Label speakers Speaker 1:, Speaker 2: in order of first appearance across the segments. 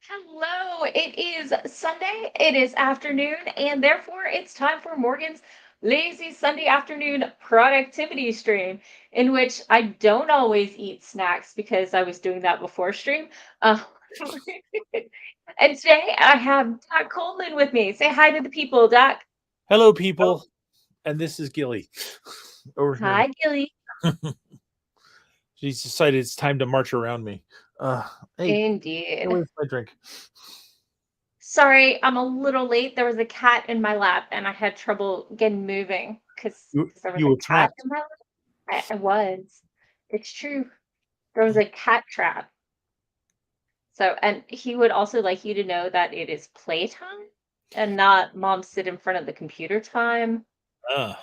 Speaker 1: Hello, it is Sunday, it is afternoon, and therefore it's time for Morgan's lazy Sunday afternoon productivity stream, in which I don't always eat snacks because I was doing that before stream. Uh, and today I have Doc Coleman with me. Say hi to the people, Doc.
Speaker 2: Hello,
Speaker 1: Oh,
Speaker 2: people, and this is Gilly over here.
Speaker 1: hi, Gilly.
Speaker 2: She's decided it's time to march around me. Uh, hey,
Speaker 1: Indeed.
Speaker 2: where's my drink?
Speaker 1: Sorry, I'm a little late. There was a cat in my lap, and I had trouble getting moving because
Speaker 2: You
Speaker 1: there was
Speaker 2: you
Speaker 1: a
Speaker 2: were
Speaker 1: cat
Speaker 2: trapped.
Speaker 1: in my lap. I was. It's true. There was a cat trap. So, and he would also like you to know that it is playtime and not mom sit in front of the computer time.
Speaker 2: Uh,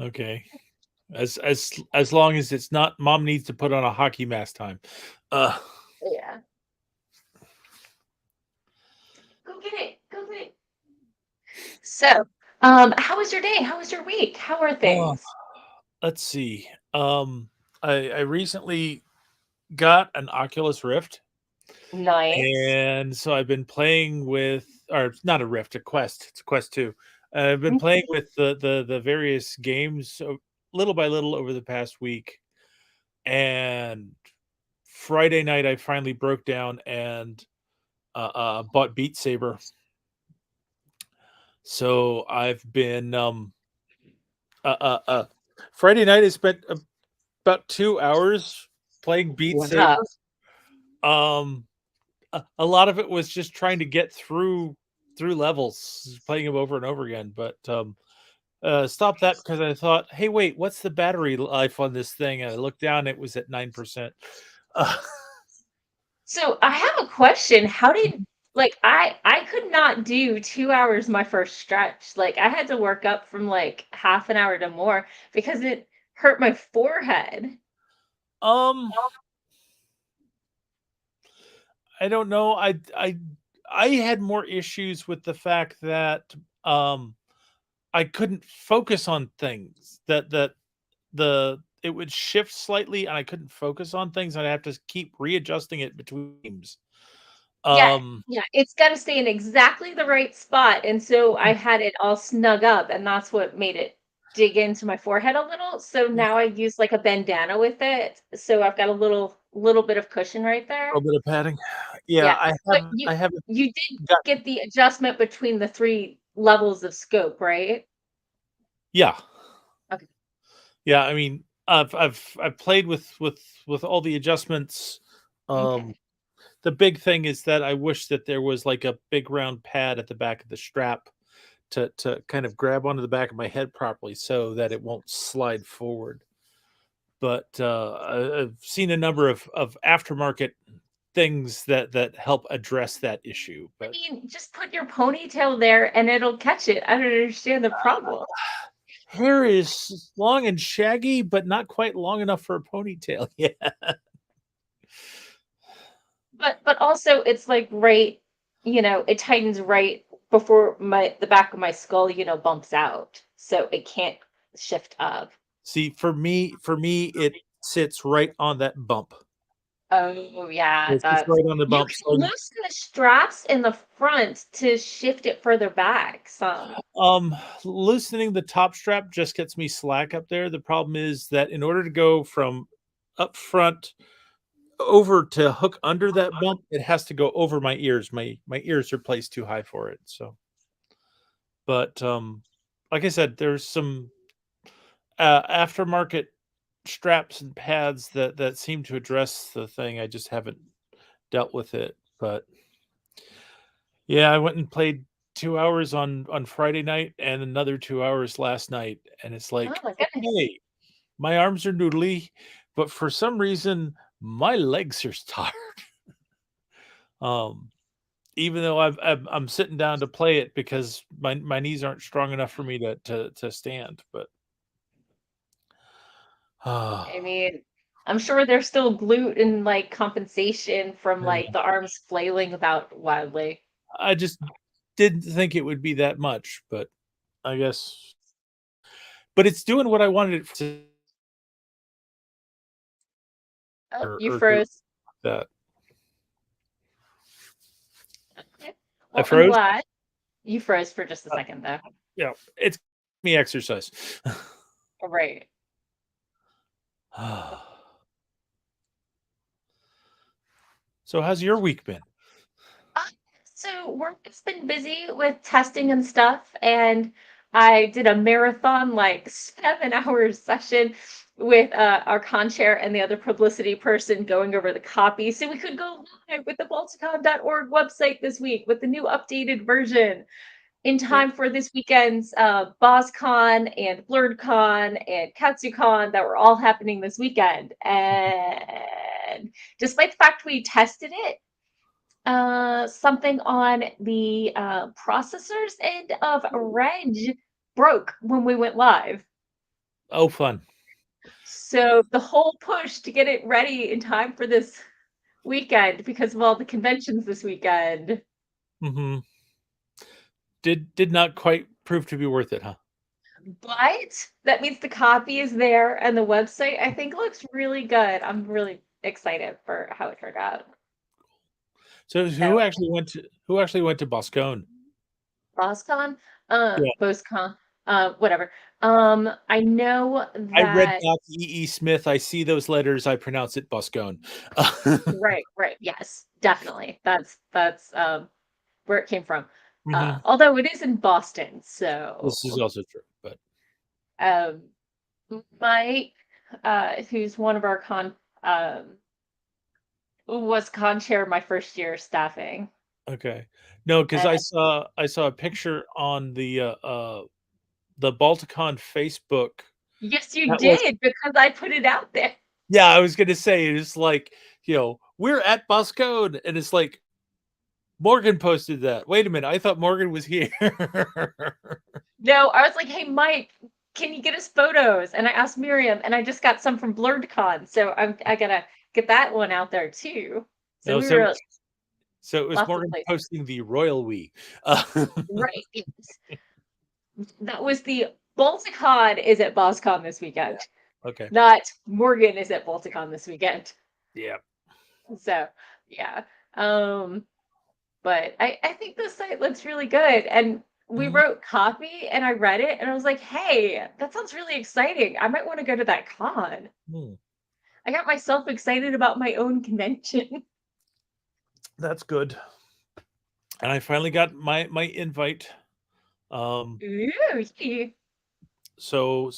Speaker 2: okay. As long as it's not, mom needs to put on a hockey mask time. Uh,
Speaker 1: Yeah. Go get it. Go get it. So, how was your day? How was your week? How are
Speaker 2: oh,
Speaker 1: things?
Speaker 2: let's see. I recently got an Oculus Rift,
Speaker 1: Nice.
Speaker 2: and so I've been playing with, or not a Rift, a Quest. It's a Quest 2. I've been playing with the various games little by little over the past week, and Friday night I finally broke down and bought Beat Saber. So I've been uh, uh, uh, Friday night I spent about 2 hours playing Beat
Speaker 1: Wow.
Speaker 2: Saber. Um, a lot of it was just trying to get through levels, playing them over and over again. But stopped that because I thought, hey, wait, what's the battery life on this thing? And I looked down, it was at 9%. Uh,
Speaker 1: So I have a question. How did like I could not do 2 hours my first stretch. Like I had to work up from like half an hour to more because it hurt my forehead.
Speaker 2: um, I don't know. I had more issues with the fact that um I couldn't focus on things. That the it would shift slightly and I couldn't focus on things. I'd have to keep readjusting it between games.
Speaker 1: Yeah,
Speaker 2: Um
Speaker 1: yeah, it's got to stay in exactly the right spot. And so I had it all snug up, and that's what made it dig into my forehead a little. So now I use like a bandana with it. So I've got a little bit of cushion right
Speaker 2: a
Speaker 1: there.
Speaker 2: little bit of padding. Yeah,
Speaker 1: Yeah. But
Speaker 2: I haven't
Speaker 1: you did
Speaker 2: got
Speaker 1: get the adjustment between the three levels of scope, right?
Speaker 2: yeah.
Speaker 1: Okay.
Speaker 2: Yeah, I mean, I've played with all the adjustments. Um
Speaker 1: Okay.
Speaker 2: the big thing is that I wish that there was like a big round pad at the back of the strap to kind of grab onto the back of my head properly so that it won't slide forward. But I've seen a number of aftermarket things that help address that issue.
Speaker 1: I
Speaker 2: But
Speaker 1: mean, just put your ponytail there and it'll catch it. I don't understand the problem.
Speaker 2: hair is long and shaggy, but not quite long enough for a ponytail. Yeah.
Speaker 1: But also it's like right, it tightens right before my the back of my skull, bumps out. So it can't shift up.
Speaker 2: See, for me, it sits right on that bump.
Speaker 1: Oh yeah,
Speaker 2: It sits
Speaker 1: that's
Speaker 2: right on the
Speaker 1: you
Speaker 2: bump.
Speaker 1: can
Speaker 2: So,
Speaker 1: loosen the straps in the front to shift it further back some.
Speaker 2: loosening the top strap just gets me slack up there. The problem is that in order to go from up front over to hook under that bump, it has to go over my ears. My ears are placed too high for it. So, but like I said, there's some aftermarket straps and pads that seem to address the thing. I just haven't dealt with it. But yeah, I went and played 2 hours on Friday night and another 2 hours last night, and it's
Speaker 1: Oh
Speaker 2: like,
Speaker 1: my goodness.
Speaker 2: okay, my arms are noodly, but for some reason my legs are tired. Um, even though I'm sitting down to play it because my knees aren't strong enough for me to stand. But
Speaker 1: I mean, I'm sure there's still glute and like compensation from like
Speaker 2: yeah,
Speaker 1: the arms flailing about wildly.
Speaker 2: I just didn't think it would be that much, but I guess. But it's doing what I wanted it to
Speaker 1: Oh, you
Speaker 2: or do.
Speaker 1: froze.
Speaker 2: that.
Speaker 1: Okay.
Speaker 2: I
Speaker 1: Well, I'm
Speaker 2: froze.
Speaker 1: glad you froze for just a
Speaker 2: Uh,
Speaker 1: second, though.
Speaker 2: yeah, it's me exercise.
Speaker 1: All right.
Speaker 2: So, how's your week been?
Speaker 1: Uh, so work has been busy with testing and stuff, and I did a marathon, like 7 hour session with our con chair and the other publicity person going over the copy so we could go live with the Balticon.org website this week with the new updated version in
Speaker 2: Yeah.
Speaker 1: time for this weekend's BozCon and BlurredCon and KatsuCon that were all happening this weekend. And despite the fact we tested it, something on the processors end of Reg broke when we went live.
Speaker 2: Oh, fun.
Speaker 1: So the whole push to get it ready in time for this weekend because of all the conventions this weekend.
Speaker 2: Hmm. Did not quite prove to be worth it, huh?
Speaker 1: But that means the copy is there and the website I think looks really good. I'm really excited for how it turned out.
Speaker 2: So,
Speaker 1: So
Speaker 2: who actually went to Boscone?
Speaker 1: BossCon,
Speaker 2: Yeah,
Speaker 1: BossCon, whatever. I know
Speaker 2: I read
Speaker 1: that
Speaker 2: Doc Smith. I see those letters. I pronounce it Boscone.
Speaker 1: right, right, yes, definitely. That's where it came from.
Speaker 2: Hmm.
Speaker 1: Although it is in Boston, so
Speaker 2: This is also true, but
Speaker 1: um Mike, who's one of our was con chair my first year of staffing.
Speaker 2: okay. No, because
Speaker 1: And
Speaker 2: I saw a picture on the Balticon Facebook.
Speaker 1: yes, you
Speaker 2: That was
Speaker 1: did because I put it out there.
Speaker 2: Yeah, I was gonna say it's like, we're at Boscone, and it's like Morgan posted that. Wait a minute, I thought Morgan was here.
Speaker 1: No, I was like, hey, Mike, can you get us photos? And I asked Miriam, and I just got some from BlurredCon, so I gotta get that one out there too. So
Speaker 2: No,
Speaker 1: we were at
Speaker 2: so it was
Speaker 1: lots of
Speaker 2: Morgan
Speaker 1: places.
Speaker 2: posting the royal we.
Speaker 1: Right. Yes. That was the Balticon is at BossCon this weekend,
Speaker 2: Okay.
Speaker 1: not Morgan is at Balticon this weekend.
Speaker 2: Yeah.
Speaker 1: So yeah. Um, but I think the site looks really good. And we
Speaker 2: Mhm.
Speaker 1: wrote copy and I read it and I was like, hey, that sounds really exciting. I might want to go to that con.
Speaker 2: Hmm.
Speaker 1: I got myself excited about my own convention.
Speaker 2: That's good. And I finally got my invite.
Speaker 1: Ooh, yee.
Speaker 2: So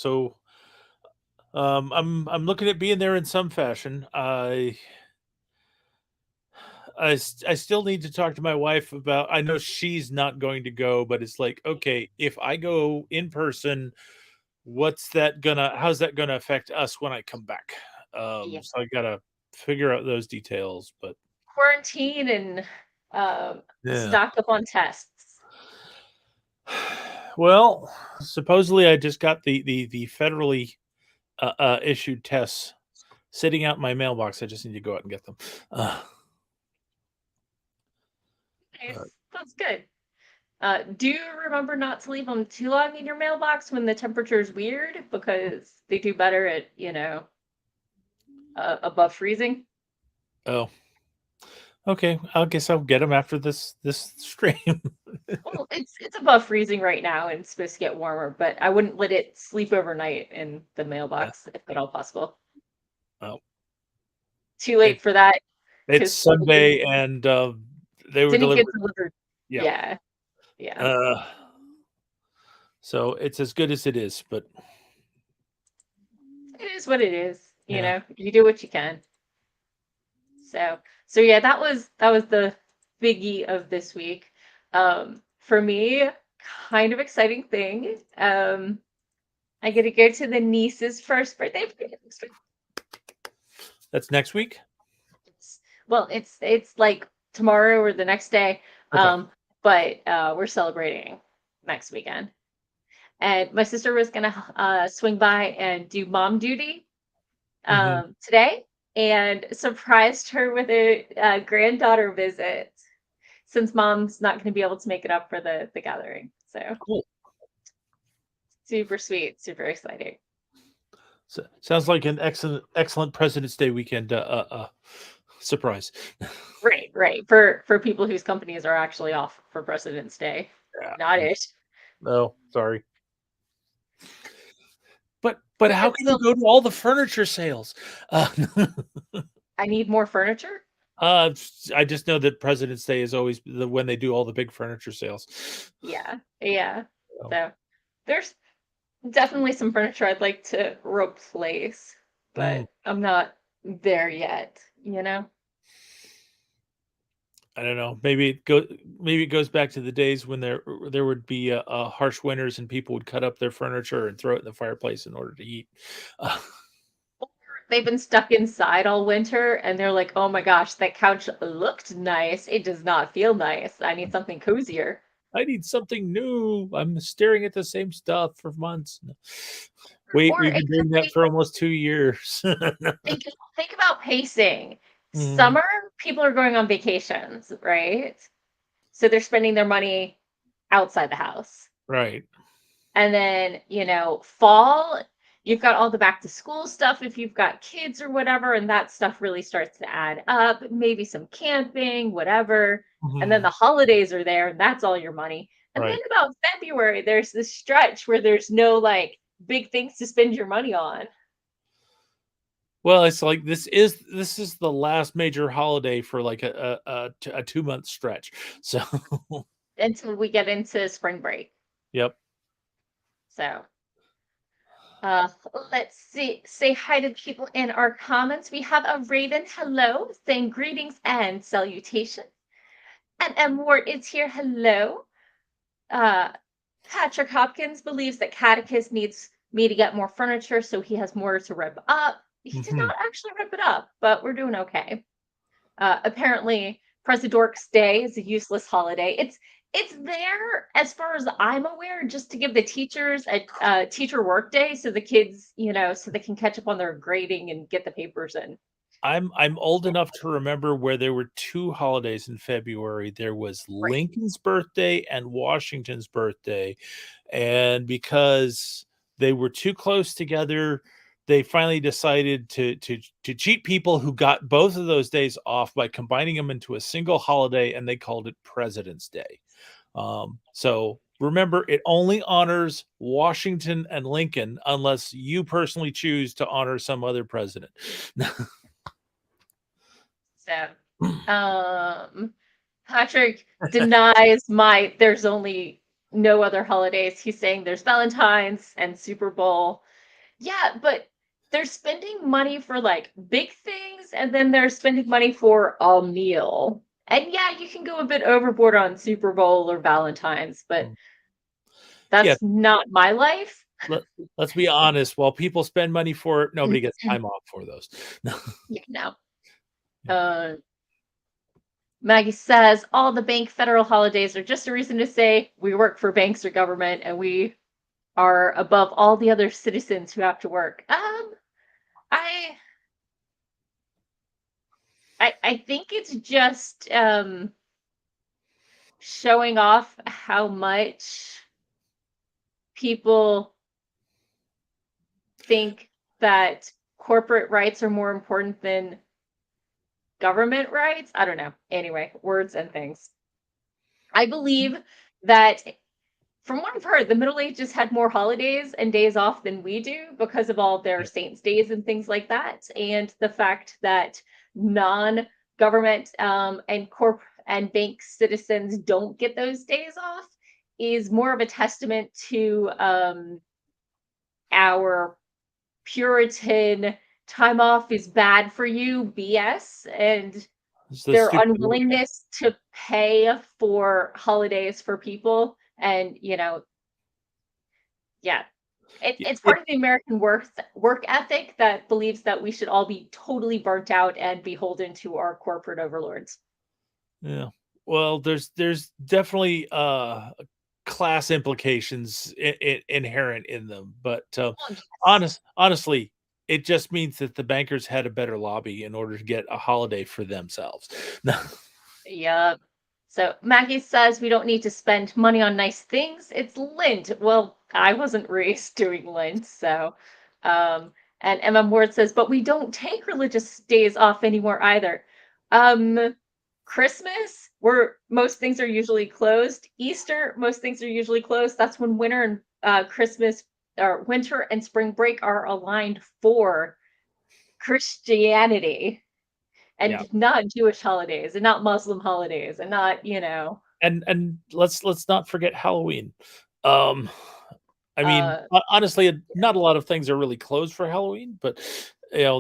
Speaker 2: I'm looking at being there in some fashion. I still need to talk to my wife about. I know she's not going to go, but it's like, okay, if I go in person, how's that gonna affect us when I come back?
Speaker 1: Yeah.
Speaker 2: So I gotta figure out those details, but
Speaker 1: Quarantine and
Speaker 2: yeah.
Speaker 1: stock up on tests.
Speaker 2: Well, supposedly I just got the federally issued tests sitting out in my mailbox. I just need to go out and get them. Uh, uh,
Speaker 1: Nice. That's good. Do remember not to leave them too long in your mailbox when the temperature is weird because they do better at, above freezing.
Speaker 2: oh, okay. I guess I'll get them after this stream.
Speaker 1: Well, it's above freezing right now and it's supposed to get warmer, but I wouldn't let it sleep overnight in the
Speaker 2: Yeah.
Speaker 1: mailbox if at all possible.
Speaker 2: Well,
Speaker 1: Too
Speaker 2: it
Speaker 1: late for that
Speaker 2: it's
Speaker 1: because it
Speaker 2: Sunday, and they were
Speaker 1: didn't get
Speaker 2: delivered.
Speaker 1: delivered.
Speaker 2: Yeah.
Speaker 1: Yeah, yeah.
Speaker 2: Uh, so it's as good as it is, but
Speaker 1: It is what it is.
Speaker 2: yeah.
Speaker 1: You do what you can. So yeah, that was the biggie of this week. For me, kind of exciting thing. I get to go to the niece's first birthday party.
Speaker 2: That's next week.
Speaker 1: Well, it's like tomorrow or the next day.
Speaker 2: Okay.
Speaker 1: But we're celebrating next weekend. And my sister was gonna swing by and do mom duty
Speaker 2: Hmm.
Speaker 1: today and surprised her with a granddaughter visit since mom's not going to be able to make it up for the gathering. So
Speaker 2: Cool.
Speaker 1: super sweet, super exciting.
Speaker 2: So, sounds like an excellent President's Day weekend. Surprise.
Speaker 1: Right, right. For people whose companies are actually off for President's Day.
Speaker 2: Yeah.
Speaker 1: Not it.
Speaker 2: No, sorry. But how
Speaker 1: But
Speaker 2: can you
Speaker 1: still,
Speaker 2: go to all the furniture sales?
Speaker 1: I need more furniture.
Speaker 2: Uh, I just know that President's Day is always when they do all the big furniture sales.
Speaker 1: Yeah, yeah.
Speaker 2: So,
Speaker 1: So there's definitely some furniture I'd like to replace,
Speaker 2: mm,
Speaker 1: but I'm not there yet, you know?
Speaker 2: I don't know. Maybe it goes back to the days when there would be harsh winters and people would cut up their furniture and throw it in the fireplace in order to eat. Uh,
Speaker 1: They've been stuck inside all winter and they're like, "Oh my gosh, that couch looked nice. It does not feel nice. I need something cozier."
Speaker 2: I need something new. I'm staring at the same stuff for months. Wait,
Speaker 1: Or
Speaker 2: we've
Speaker 1: it
Speaker 2: been
Speaker 1: could
Speaker 2: doing that
Speaker 1: be
Speaker 2: for almost 2 years.
Speaker 1: think about pacing.
Speaker 2: Mhm.
Speaker 1: Summer, people are going on vacations, right? So they're spending their money outside the house.
Speaker 2: Right.
Speaker 1: And then, fall, you've got all the back to school stuff if you've got kids or whatever, and that stuff really starts to add up. Maybe some camping, whatever. And then
Speaker 2: Mhm.
Speaker 1: the holidays are there, and that's all your money. And then
Speaker 2: Right.
Speaker 1: about February, there's this stretch where there's no like big things to spend your money on
Speaker 2: Well, it's like this is the last major holiday for like a 2 month stretch. So,
Speaker 1: until we get into spring break.
Speaker 2: yep.
Speaker 1: So, uh, let's see. Say hi to people in our comments. We have a Raven, hello, saying greetings and salutation. And M. Ward is here. Hello. Uh, Patrick Hopkins believes that Catechus needs me to get more furniture so he has more to rip up. He did
Speaker 2: Mhm.
Speaker 1: not actually rip it up, but we're doing okay. Apparently, Presidork's Day is a useless holiday. It's there, as far as I'm aware, just to give the teachers a teacher work day so the kids, so they can catch up on their grading and get the papers in.
Speaker 2: I'm old enough to remember where there were 2 holidays in February. There was
Speaker 1: Right.
Speaker 2: Lincoln's birthday and Washington's birthday, and because they were too close together, they finally decided to cheat people who got both of those days off by combining them into a single holiday, and they called it President's Day. So remember, it only honors Washington and Lincoln unless you personally choose to honor some other president.
Speaker 1: So, Patrick denies there's only no other holidays. He's saying there's Valentine's and Super Bowl. Yeah, but they're spending money for like big things and then they're spending money for a meal. And yeah, you can go a bit overboard on Super Bowl or Valentine's, but
Speaker 2: Yeah,
Speaker 1: that's not my life.
Speaker 2: let, let's be honest. While people spend money for it, nobody gets time off for those.
Speaker 1: Yeah, no.
Speaker 2: Yeah.
Speaker 1: Uh, Maggie says all the bank federal holidays are just a reason to say we work for banks or government and we are above all the other citizens who have to work. I I think it's just showing off how much people think that corporate rights are more important than government rights. I don't know. Anyway, words and things. I believe that from what I've heard, the Middle Ages had more holidays and days off than we do because of all their saints' days and things like that, and the fact that non-government and bank citizens don't get those days off is more of a testament to our Puritan time off is bad for you BS and
Speaker 2: It's the
Speaker 1: their
Speaker 2: stupid old
Speaker 1: unwillingness to pay for holidays for people and yeah, it's
Speaker 2: it,
Speaker 1: part of the American work ethic that believes that we should all be totally burnt out and beholden to our corporate overlords.
Speaker 2: yeah. Well, there's definitely class implications inherent in them, but
Speaker 1: Oh, yes.
Speaker 2: honestly, it just means that the bankers had a better lobby in order to get a holiday for themselves.
Speaker 1: Yep. So Maggie says we don't need to spend money on nice things. It's Lent. Well, I wasn't raised doing Lent, so and MM Ward says, but we don't take religious days off anymore either. Um, Christmas, where most things are usually closed. Easter, most things are usually closed. That's when winter and Christmas or winter and spring break are aligned for Christianity
Speaker 2: Yeah.
Speaker 1: and not Jewish holidays and not Muslim holidays and not, you know,
Speaker 2: And let's not forget Halloween. Um, I mean,
Speaker 1: uh
Speaker 2: honestly, not a lot of things are really closed for Halloween, but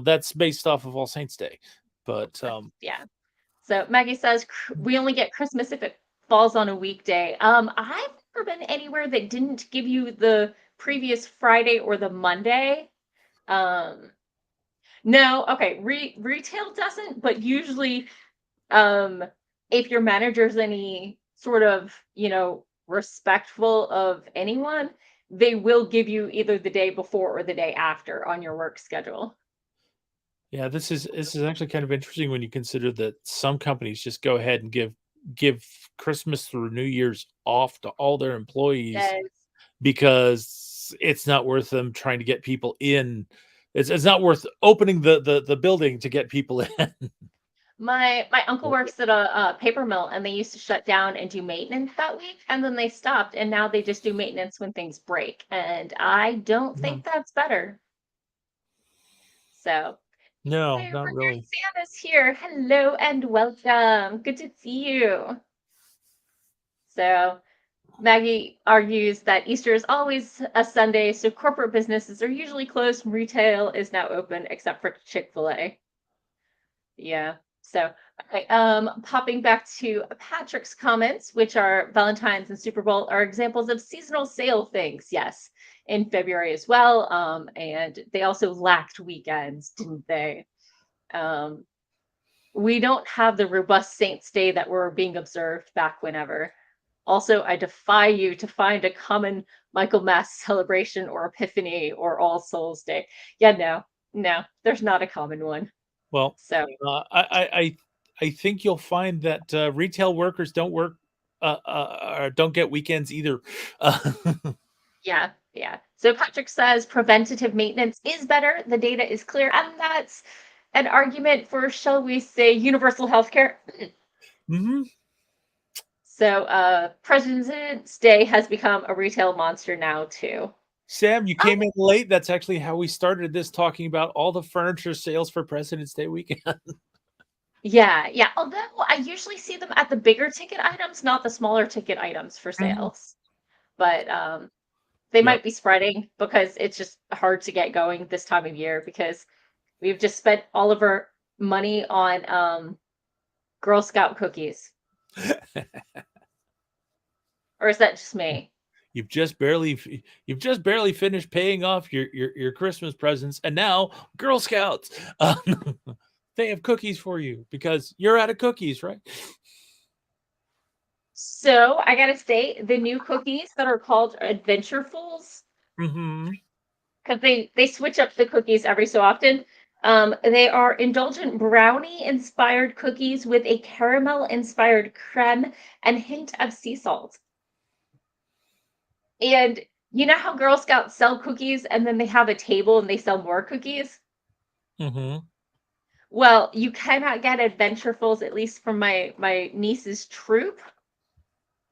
Speaker 2: that's based off of All Saints Day. But
Speaker 1: yeah. So Maggie says we only get Christmas if it falls on a weekday. I've never been anywhere that didn't give you the previous Friday or the Monday. Um, no, okay, retail doesn't, but usually, um, if your manager's any sort of, respectful of anyone, they will give you either the day before or the day after on your work schedule.
Speaker 2: yeah, this is actually kind of interesting when you consider that some companies just go ahead and give Christmas through New Year's off to all their employees
Speaker 1: Yes.
Speaker 2: because it's not worth them trying to get people in. It's not worth opening the building to get people in.
Speaker 1: My uncle works at a paper mill, and they used to shut down and do maintenance that week, and then they stopped, and now they just do maintenance when things break, and I don't
Speaker 2: No,
Speaker 1: think that's better. So,
Speaker 2: no,
Speaker 1: hey,
Speaker 2: not
Speaker 1: Richard
Speaker 2: really.
Speaker 1: Sam is here. Hello and welcome. Good to see you. So, Maggie argues that Easter is always a Sunday, so corporate businesses are usually closed and retail is now open except for Chick-fil-A. Yeah. So, okay, popping back to Patrick's comments, which are Valentine's and Super Bowl, are examples of seasonal sale things. Yes, in February as well. And they also lacked weekends, didn't they? Um, we don't have the robust Saints' Day that were being observed back whenever. Also, I defy you to find a common Michael Mass celebration or Epiphany or All Souls Day. Yeah, no, there's not a common one.
Speaker 2: Well,
Speaker 1: So,
Speaker 2: I think you'll find that retail workers don't work don't get weekends either. Uh,
Speaker 1: yeah, yeah. So Patrick says preventative maintenance is better. The data is clear, and that's an argument for, shall we say, universal healthcare.
Speaker 2: mhm.
Speaker 1: So, President's Day has become a retail monster now too.
Speaker 2: Sam, you
Speaker 1: Um,
Speaker 2: came in late. That's actually how we started this, talking about all the furniture sales for President's Day weekend.
Speaker 1: yeah, yeah. Although I usually see them at the bigger ticket items, not the smaller ticket items for
Speaker 2: Mhm.
Speaker 1: sales. But they
Speaker 2: Yep.
Speaker 1: might be spreading because it's just hard to get going this time of year because we've just spent all of our money on Girl Scout cookies. Or is that just me?
Speaker 2: You've just barely you've just barely finished paying off your Christmas presents, and now Girl Scouts. They have cookies for you because you're out of cookies, right?
Speaker 1: So I gotta say, the new cookies that are called Adventurefuls,
Speaker 2: Mhm.
Speaker 1: because they switch up the cookies every so often. They are indulgent brownie inspired cookies with a caramel inspired creme and hint of sea salt. And you know how Girl Scouts sell cookies and then they have a table and they sell more cookies?
Speaker 2: Mhm.
Speaker 1: Well, you cannot get Adventurefuls, at least from my niece's troop,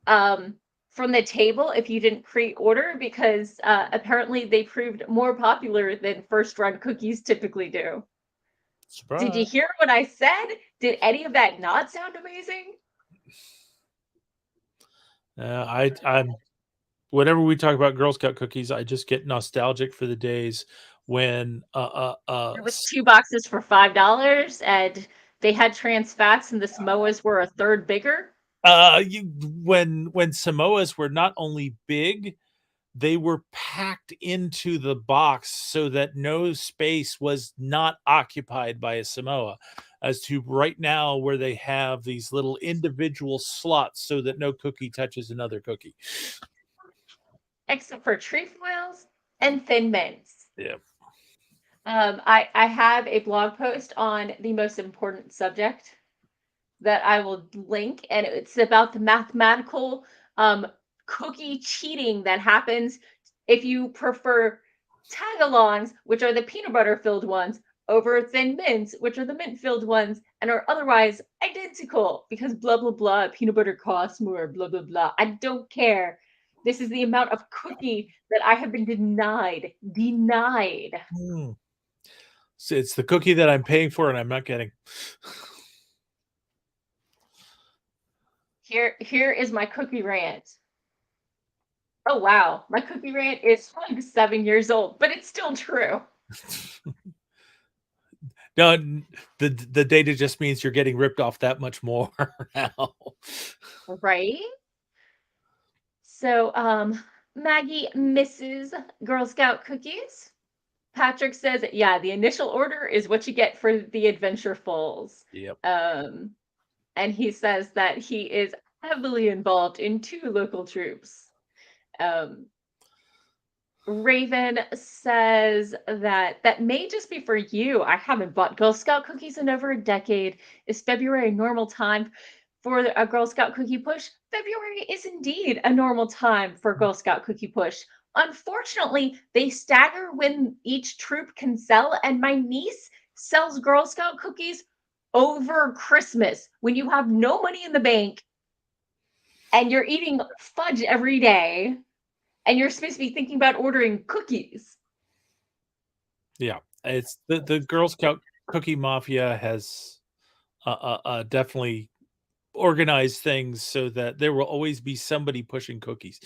Speaker 1: um, from the table if you didn't pre-order because apparently they proved more popular than first run cookies typically do. Did you
Speaker 2: Surprise.
Speaker 1: hear what I said? Did any of that not sound amazing?
Speaker 2: I'm whenever we talk about Girl Scout cookies, I just get nostalgic for the days when
Speaker 1: There was two boxes for $5 and they had trans fats and the Samoas were a third bigger.
Speaker 2: you when Samoas were not only big, they were packed into the box so that no space was not occupied by a Samoa. As to right now, where they have these little individual slots so that no cookie touches another cookie.
Speaker 1: Except for trefoils and thin mints.
Speaker 2: Yeah.
Speaker 1: I have a blog post on the most important subject that I will link, and it's about the mathematical um, cookie cheating that happens if you prefer tagalongs, which are the peanut butter filled ones, over thin mints, which are the mint filled ones, and are otherwise identical because blah blah blah, peanut butter costs more, blah blah blah. I don't care. This is the amount of cookie that I have been denied. Denied.
Speaker 2: Mm. So it's the cookie that I'm paying for and I'm not getting.
Speaker 1: Here is my cookie rant. Oh wow, my cookie rant is like 7 years old, but it's still true.
Speaker 2: No, the data just means you're getting ripped off that much more now.
Speaker 1: Right? So, Maggie misses Girl Scout cookies. Patrick says, yeah, the initial order is what you get for the adventurefuls.
Speaker 2: Yep.
Speaker 1: And he says that he is heavily involved in 2 local troops. Um, Raven says that that may just be for you. I haven't bought Girl Scout cookies in over a decade. Is February a normal time for a Girl Scout cookie push? February is indeed a normal time for Girl Scout cookie push. Unfortunately, they stagger when each troop can sell, and my niece sells Girl Scout cookies over Christmas when you have no money in the bank and you're eating fudge every day and you're supposed to be thinking about ordering cookies.
Speaker 2: Yeah, it's the Girl Scout cookie mafia has definitely organized things so that there will always be somebody pushing cookies.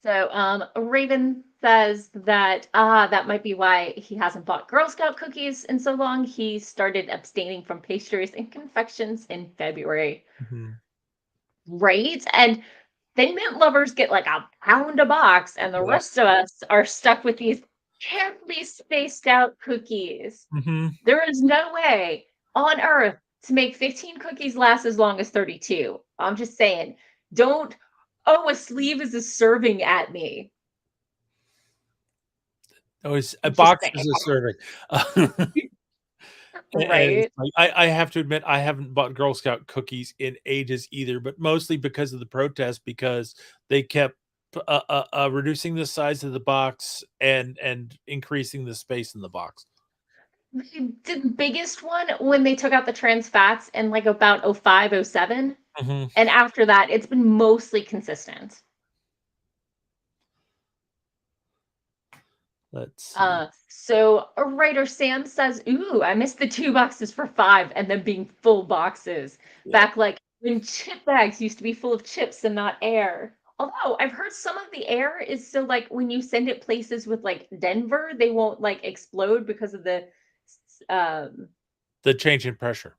Speaker 1: So Raven says that that might be why he hasn't bought Girl Scout cookies in so long. He started abstaining from pastries and confections in February.
Speaker 2: Mhm.
Speaker 1: Right? And then mint lovers get like a pound a box, and the
Speaker 2: Yeah.
Speaker 1: rest of us are stuck with these carefully spaced out cookies.
Speaker 2: Mhm.
Speaker 1: There is no way on earth to make 15 cookies last as long as 32. I'm just saying, don't, oh, a sleeve is a serving at me.
Speaker 2: Oh, it's a
Speaker 1: I'm just
Speaker 2: box
Speaker 1: saying,
Speaker 2: is a serving. And it's
Speaker 1: right?
Speaker 2: like, I have to admit, I haven't bought Girl Scout cookies in ages either, but mostly because of the protest, because they kept reducing the size of the box and increasing the space in the box.
Speaker 1: The biggest one when they took out the trans fats in like about 05, 07.
Speaker 2: Mhm.
Speaker 1: And after that, it's been mostly consistent.
Speaker 2: Let's see.
Speaker 1: So a writer Sam says, "Ooh, I missed the 2 boxes for 5, and then being full boxes
Speaker 2: Yep.
Speaker 1: back like when chip bags used to be full of chips and not air." Although I've heard some of the air is still like when you send it places with like Denver, they won't like explode because of um
Speaker 2: The change in pressure.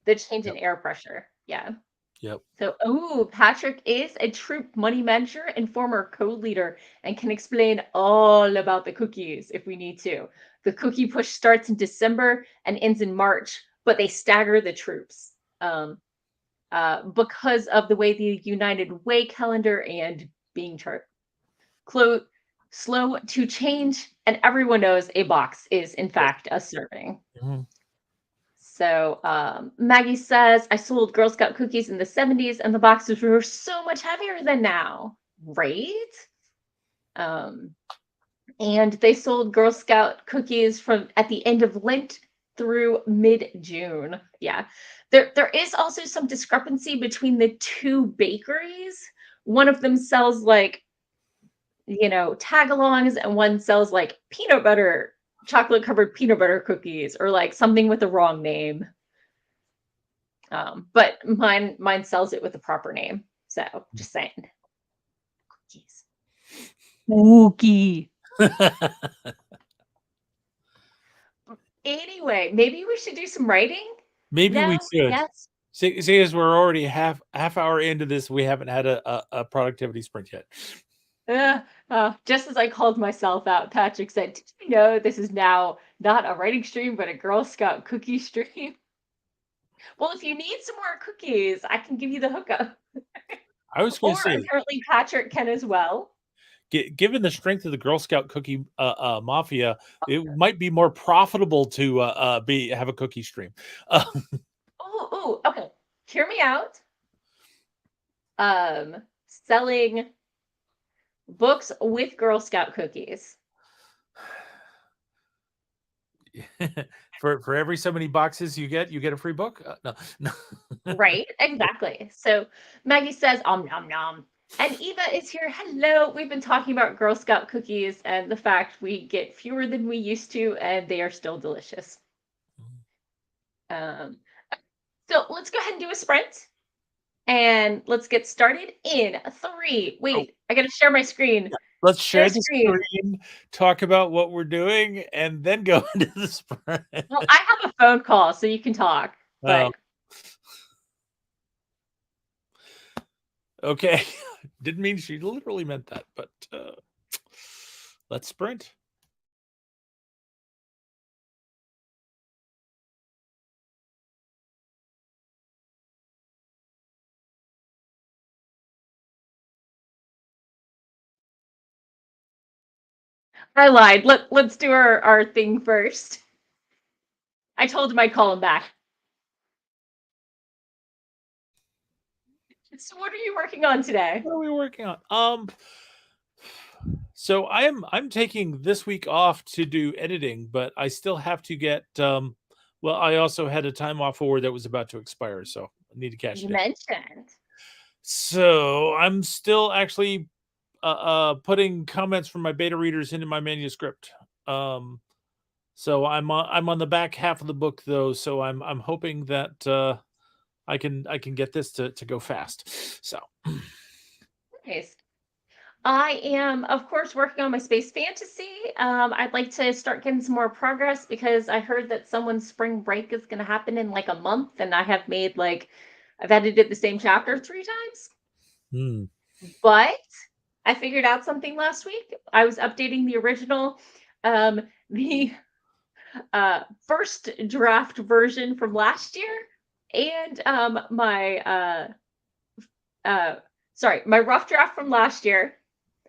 Speaker 1: the change in
Speaker 2: Yep.
Speaker 1: air pressure. Yeah.
Speaker 2: Yep.
Speaker 1: So, oh, Patrick is a troop money manager and former co-leader and can explain all about the cookies if we need to. The cookie push starts in December and ends in March, but they stagger the troops because of the way the United Way calendar and being slow to change. And everyone knows a box is, in
Speaker 2: Yes.
Speaker 1: fact, a serving.
Speaker 2: Mhm.
Speaker 1: So Maggie says, I sold Girl Scout cookies in the 70s and the boxes were so much heavier than now. Right? Um, and they sold Girl Scout cookies from at the end of Lent through mid-June. Yeah. There is also some discrepancy between the 2 bakeries. One of them sells like, tagalongs, and one sells like peanut butter, chocolate covered peanut butter cookies, or like something with the wrong name. But mine sells it with the proper name. So just saying. Cookies. Spooky. Anyway, maybe we should do some writing.
Speaker 2: Maybe we
Speaker 1: No?
Speaker 2: should.
Speaker 1: Yes?
Speaker 2: See, as we're already half hour into this, we haven't had a productivity sprint yet.
Speaker 1: Just as I called myself out, Patrick said, "Did you know this is now not a writing stream, but a Girl Scout cookie stream?" Well, if you need some more cookies, I can give you the hookup.
Speaker 2: I was going
Speaker 1: Or
Speaker 2: to say,
Speaker 1: apparently Patrick can as well.
Speaker 2: given the strength of the Girl Scout cookie mafia, it might be more profitable to be have a cookie stream.
Speaker 1: Okay. Hear me out. Selling books with Girl Scout cookies.
Speaker 2: For every so many boxes you get a free book. No, no.
Speaker 1: Right? Exactly. So Maggie says, "Om nom nom." And Eva is here. Hello. We've been talking about Girl Scout cookies and the fact we get fewer than we used to, and they are still delicious. Um, so let's go ahead and do a sprint. And let's get started in three.
Speaker 2: Oh,
Speaker 1: Wait, I gotta share my screen.
Speaker 2: yeah. Let's
Speaker 1: Share
Speaker 2: share the
Speaker 1: screen.
Speaker 2: screen, talk about what we're doing, and then go into the sprint.
Speaker 1: Well, I have a phone call, so you can talk.
Speaker 2: Oh,
Speaker 1: But
Speaker 2: okay. Didn't mean she literally meant that, but let's sprint.
Speaker 1: I lied. Let's do our thing first. I told him I'd call him back. So what are you working on today?
Speaker 2: What are we working on? So I'm taking this week off to do editing, but I still have to get well, I also had a time off award that was about to expire, so I need to cash
Speaker 1: You
Speaker 2: it in.
Speaker 1: mentioned.
Speaker 2: So I'm still actually putting comments from my beta readers into my manuscript. So I'm on the back half of the book though, so I'm hoping that I can get this to go fast. So
Speaker 1: Nice. I am, of course, working on my space fantasy. I'd like to start getting some more progress because I heard that someone's spring break is going to happen in like a month, and I have made like I've edited the same chapter 3 times.
Speaker 2: hmm.
Speaker 1: But I figured out something last week. I was updating the original, the first draft version from last year, and my rough draft from last year,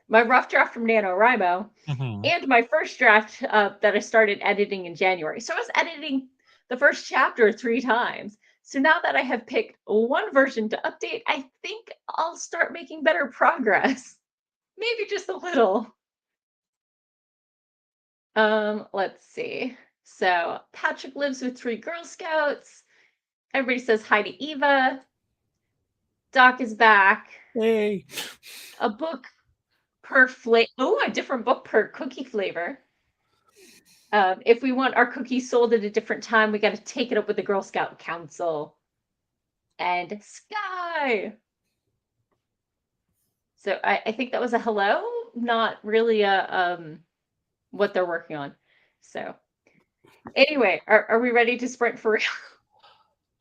Speaker 1: my rough draft from NaNoWriMo,
Speaker 2: Mhm.
Speaker 1: and my first draft that I started editing in January. So I was editing the first chapter 3 times. So now that I have picked one version to update, I think I'll start making better progress. Maybe just a little. Let's see. So Patrick lives with 3 Girl Scouts. Everybody says hi to Eva. Doc is back.
Speaker 2: Hey.
Speaker 1: A book per flavor. Oh, a different book per cookie flavor. If we want our cookies sold at a different time, we got to take it up with the Girl Scout Council and Sky. So I think that was a hello, not really a what they're working on. So anyway, are we ready to sprint for real?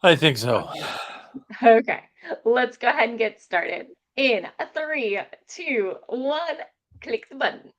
Speaker 2: I think so.
Speaker 1: Okay, let's go ahead and get started. In a 3, 2, 1, click the button.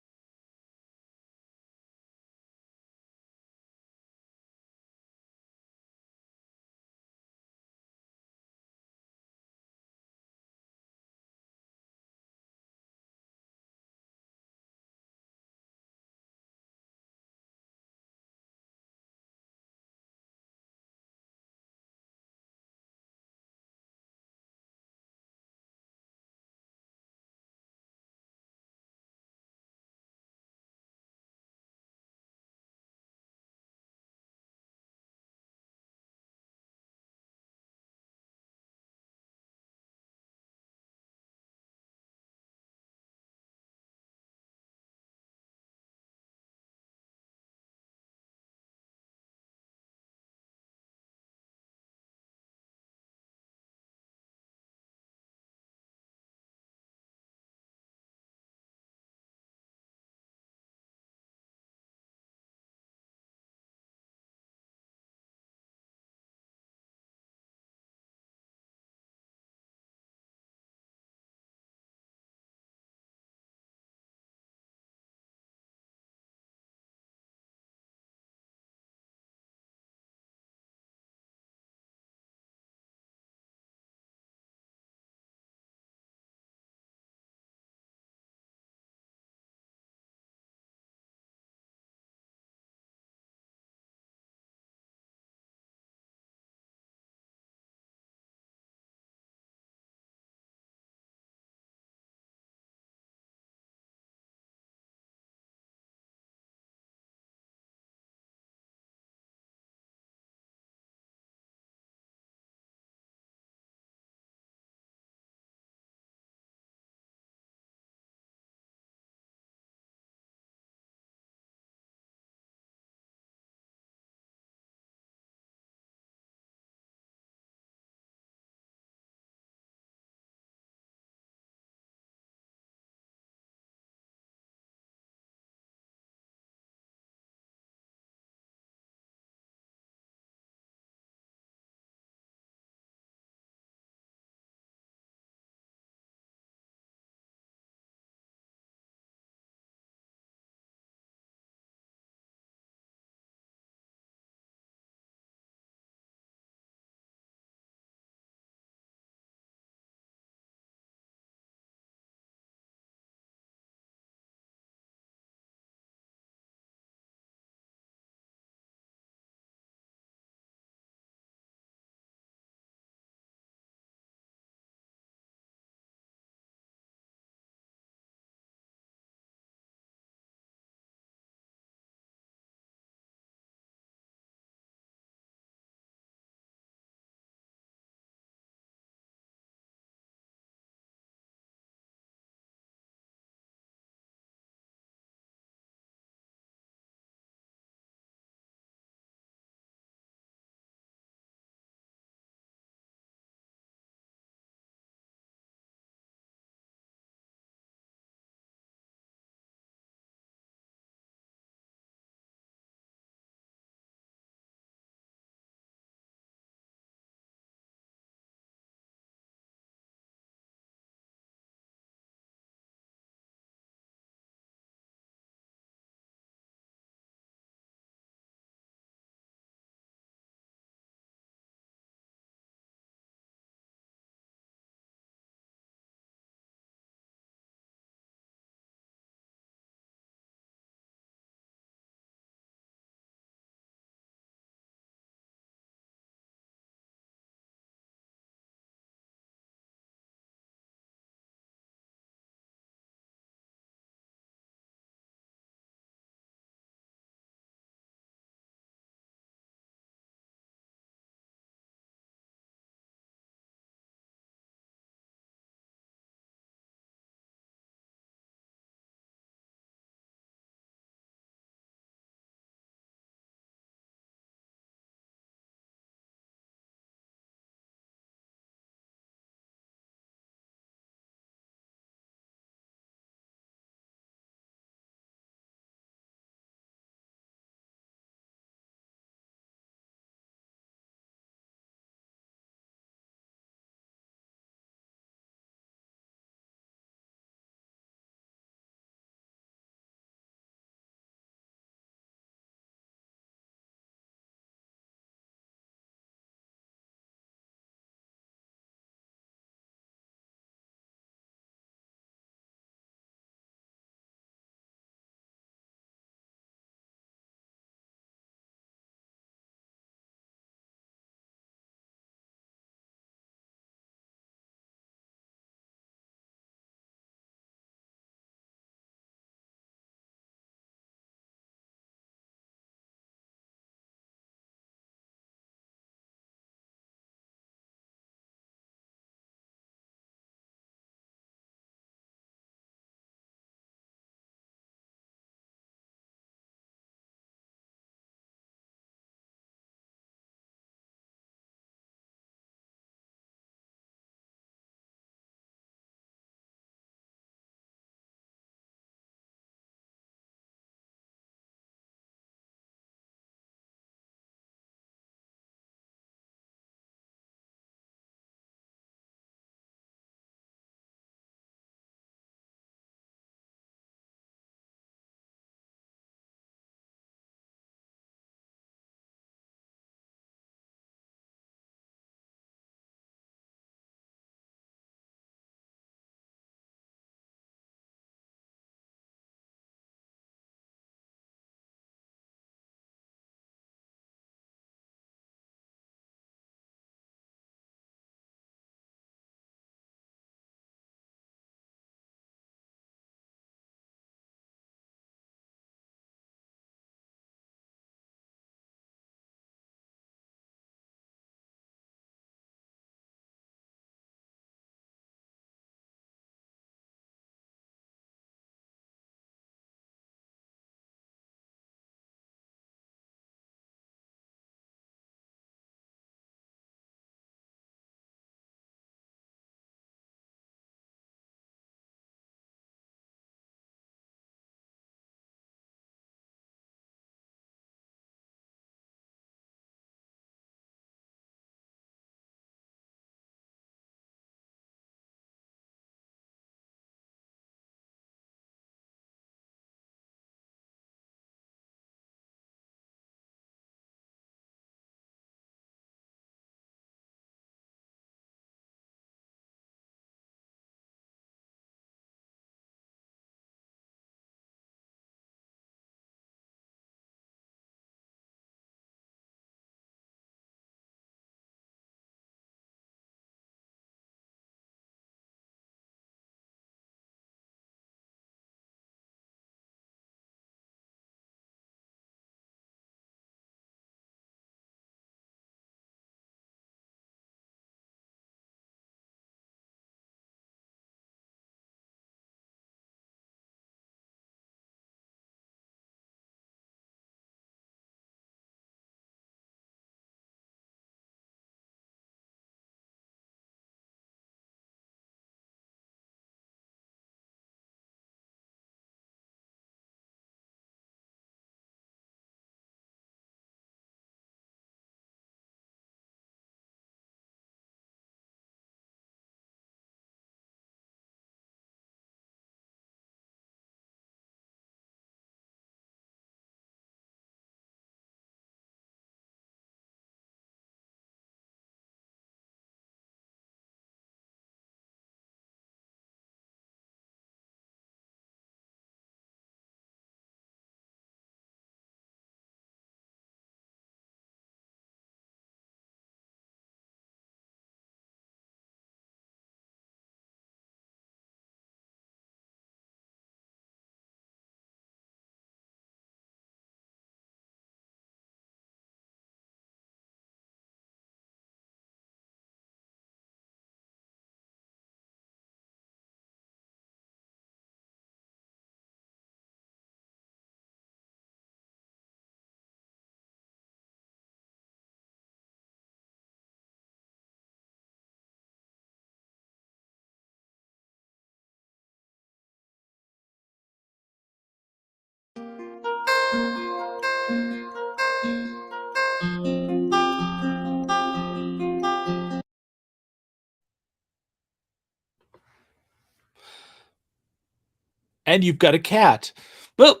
Speaker 2: And you've got a cat. Well,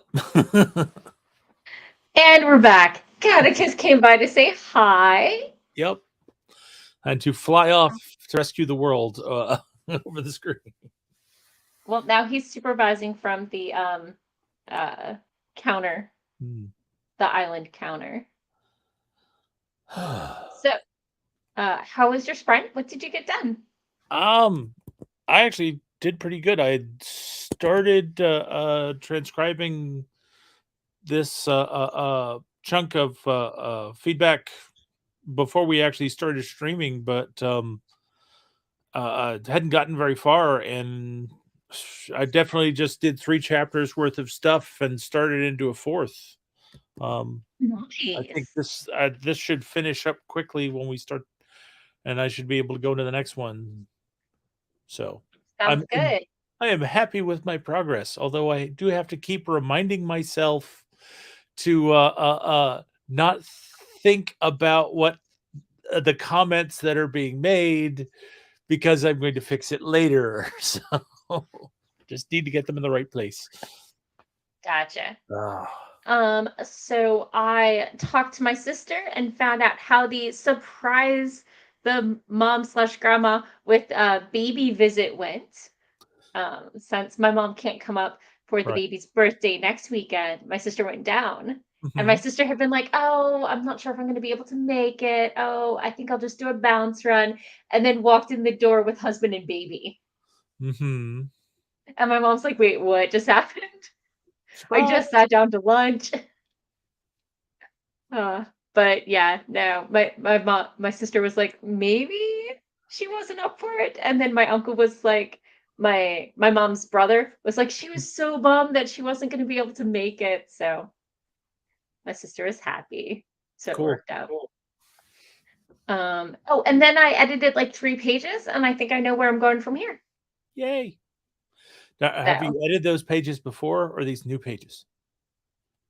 Speaker 1: And we're back. Catechus came by to say hi.
Speaker 2: yep. And to fly off to rescue the world over the screen.
Speaker 1: Well, now he's supervising from the uh counter,
Speaker 2: Hmm.
Speaker 1: the island counter. So, how was your sprint? What did you get done?
Speaker 2: um, I actually did pretty good. I had started transcribing this chunk of feedback before we actually started streaming, but hadn't gotten very far, and I definitely just did 3 chapters worth of stuff and started into a fourth. Um, I think
Speaker 1: Nice.
Speaker 2: this should finish up quickly when we start, and I should be able to go to the next one. So
Speaker 1: Sounds
Speaker 2: I'm
Speaker 1: good.
Speaker 2: I am happy with my progress, although I do have to keep reminding myself to not think about what the comments that are being made because I'm going to fix it later. So just need to get them in the right place.
Speaker 1: Gotcha.
Speaker 2: Ah,
Speaker 1: So I talked to my sister and found out how the surprise the mom slash grandma with baby visit went. Since my mom can't come up for the
Speaker 2: right.
Speaker 1: baby's birthday next weekend, my sister went down. And my
Speaker 2: Hmm.
Speaker 1: sister had been like, "Oh, I'm not sure if I'm going to be able to make it. Oh, I think I'll just do a bounce run." And then walked in the door with husband and baby.
Speaker 2: Hmm.
Speaker 1: And my mom's like, "Wait, what just happened? I just
Speaker 2: Surprise.
Speaker 1: sat down to lunch." Uh, but yeah, no, my sister was like, maybe she wasn't up for it, and then my uncle was like, my mom's brother was like, she was so bummed that she wasn't going to be able to make it. So my sister was happy, so it
Speaker 2: Cool.
Speaker 1: worked out. Cool. Oh, and then I edited like 3 pages, and I think I know where I'm going from here.
Speaker 2: Yay. Now, have
Speaker 1: So
Speaker 2: you edited those pages before or these new pages?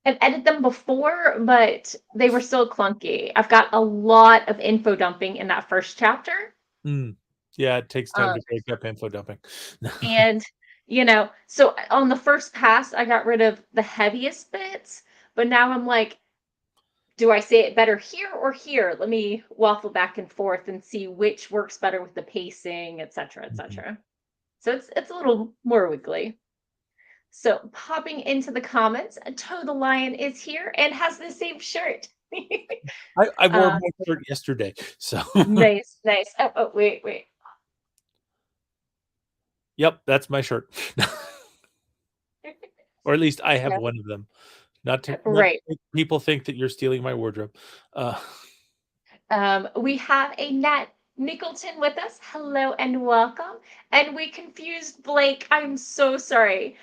Speaker 1: I've edited them before, but they were still clunky. I've got a lot of info dumping in that first chapter.
Speaker 2: Mm. Yeah, it takes time
Speaker 1: Um,
Speaker 2: to break up info dumping.
Speaker 1: And, so on the first pass, I got rid of the heaviest bits, but now I'm like, do I say it better here or here? Let me waffle back and forth and see which works better with the pacing, et cetera, et
Speaker 2: Mhm.
Speaker 1: cetera. So it's a little more wiggly. So popping into the comments, Toe the Lion is here and has the same shirt.
Speaker 2: I wore
Speaker 1: uh,
Speaker 2: my shirt yesterday, so
Speaker 1: nice, nice. Oh, wait, wait.
Speaker 2: yep, that's my shirt. Or at least I have
Speaker 1: Yeah,
Speaker 2: one of them. Not to
Speaker 1: right.
Speaker 2: make people think that you're stealing my wardrobe. Uh,
Speaker 1: We have a Nat Nicholton with us. Hello and welcome. And we confused Blake. I'm so sorry.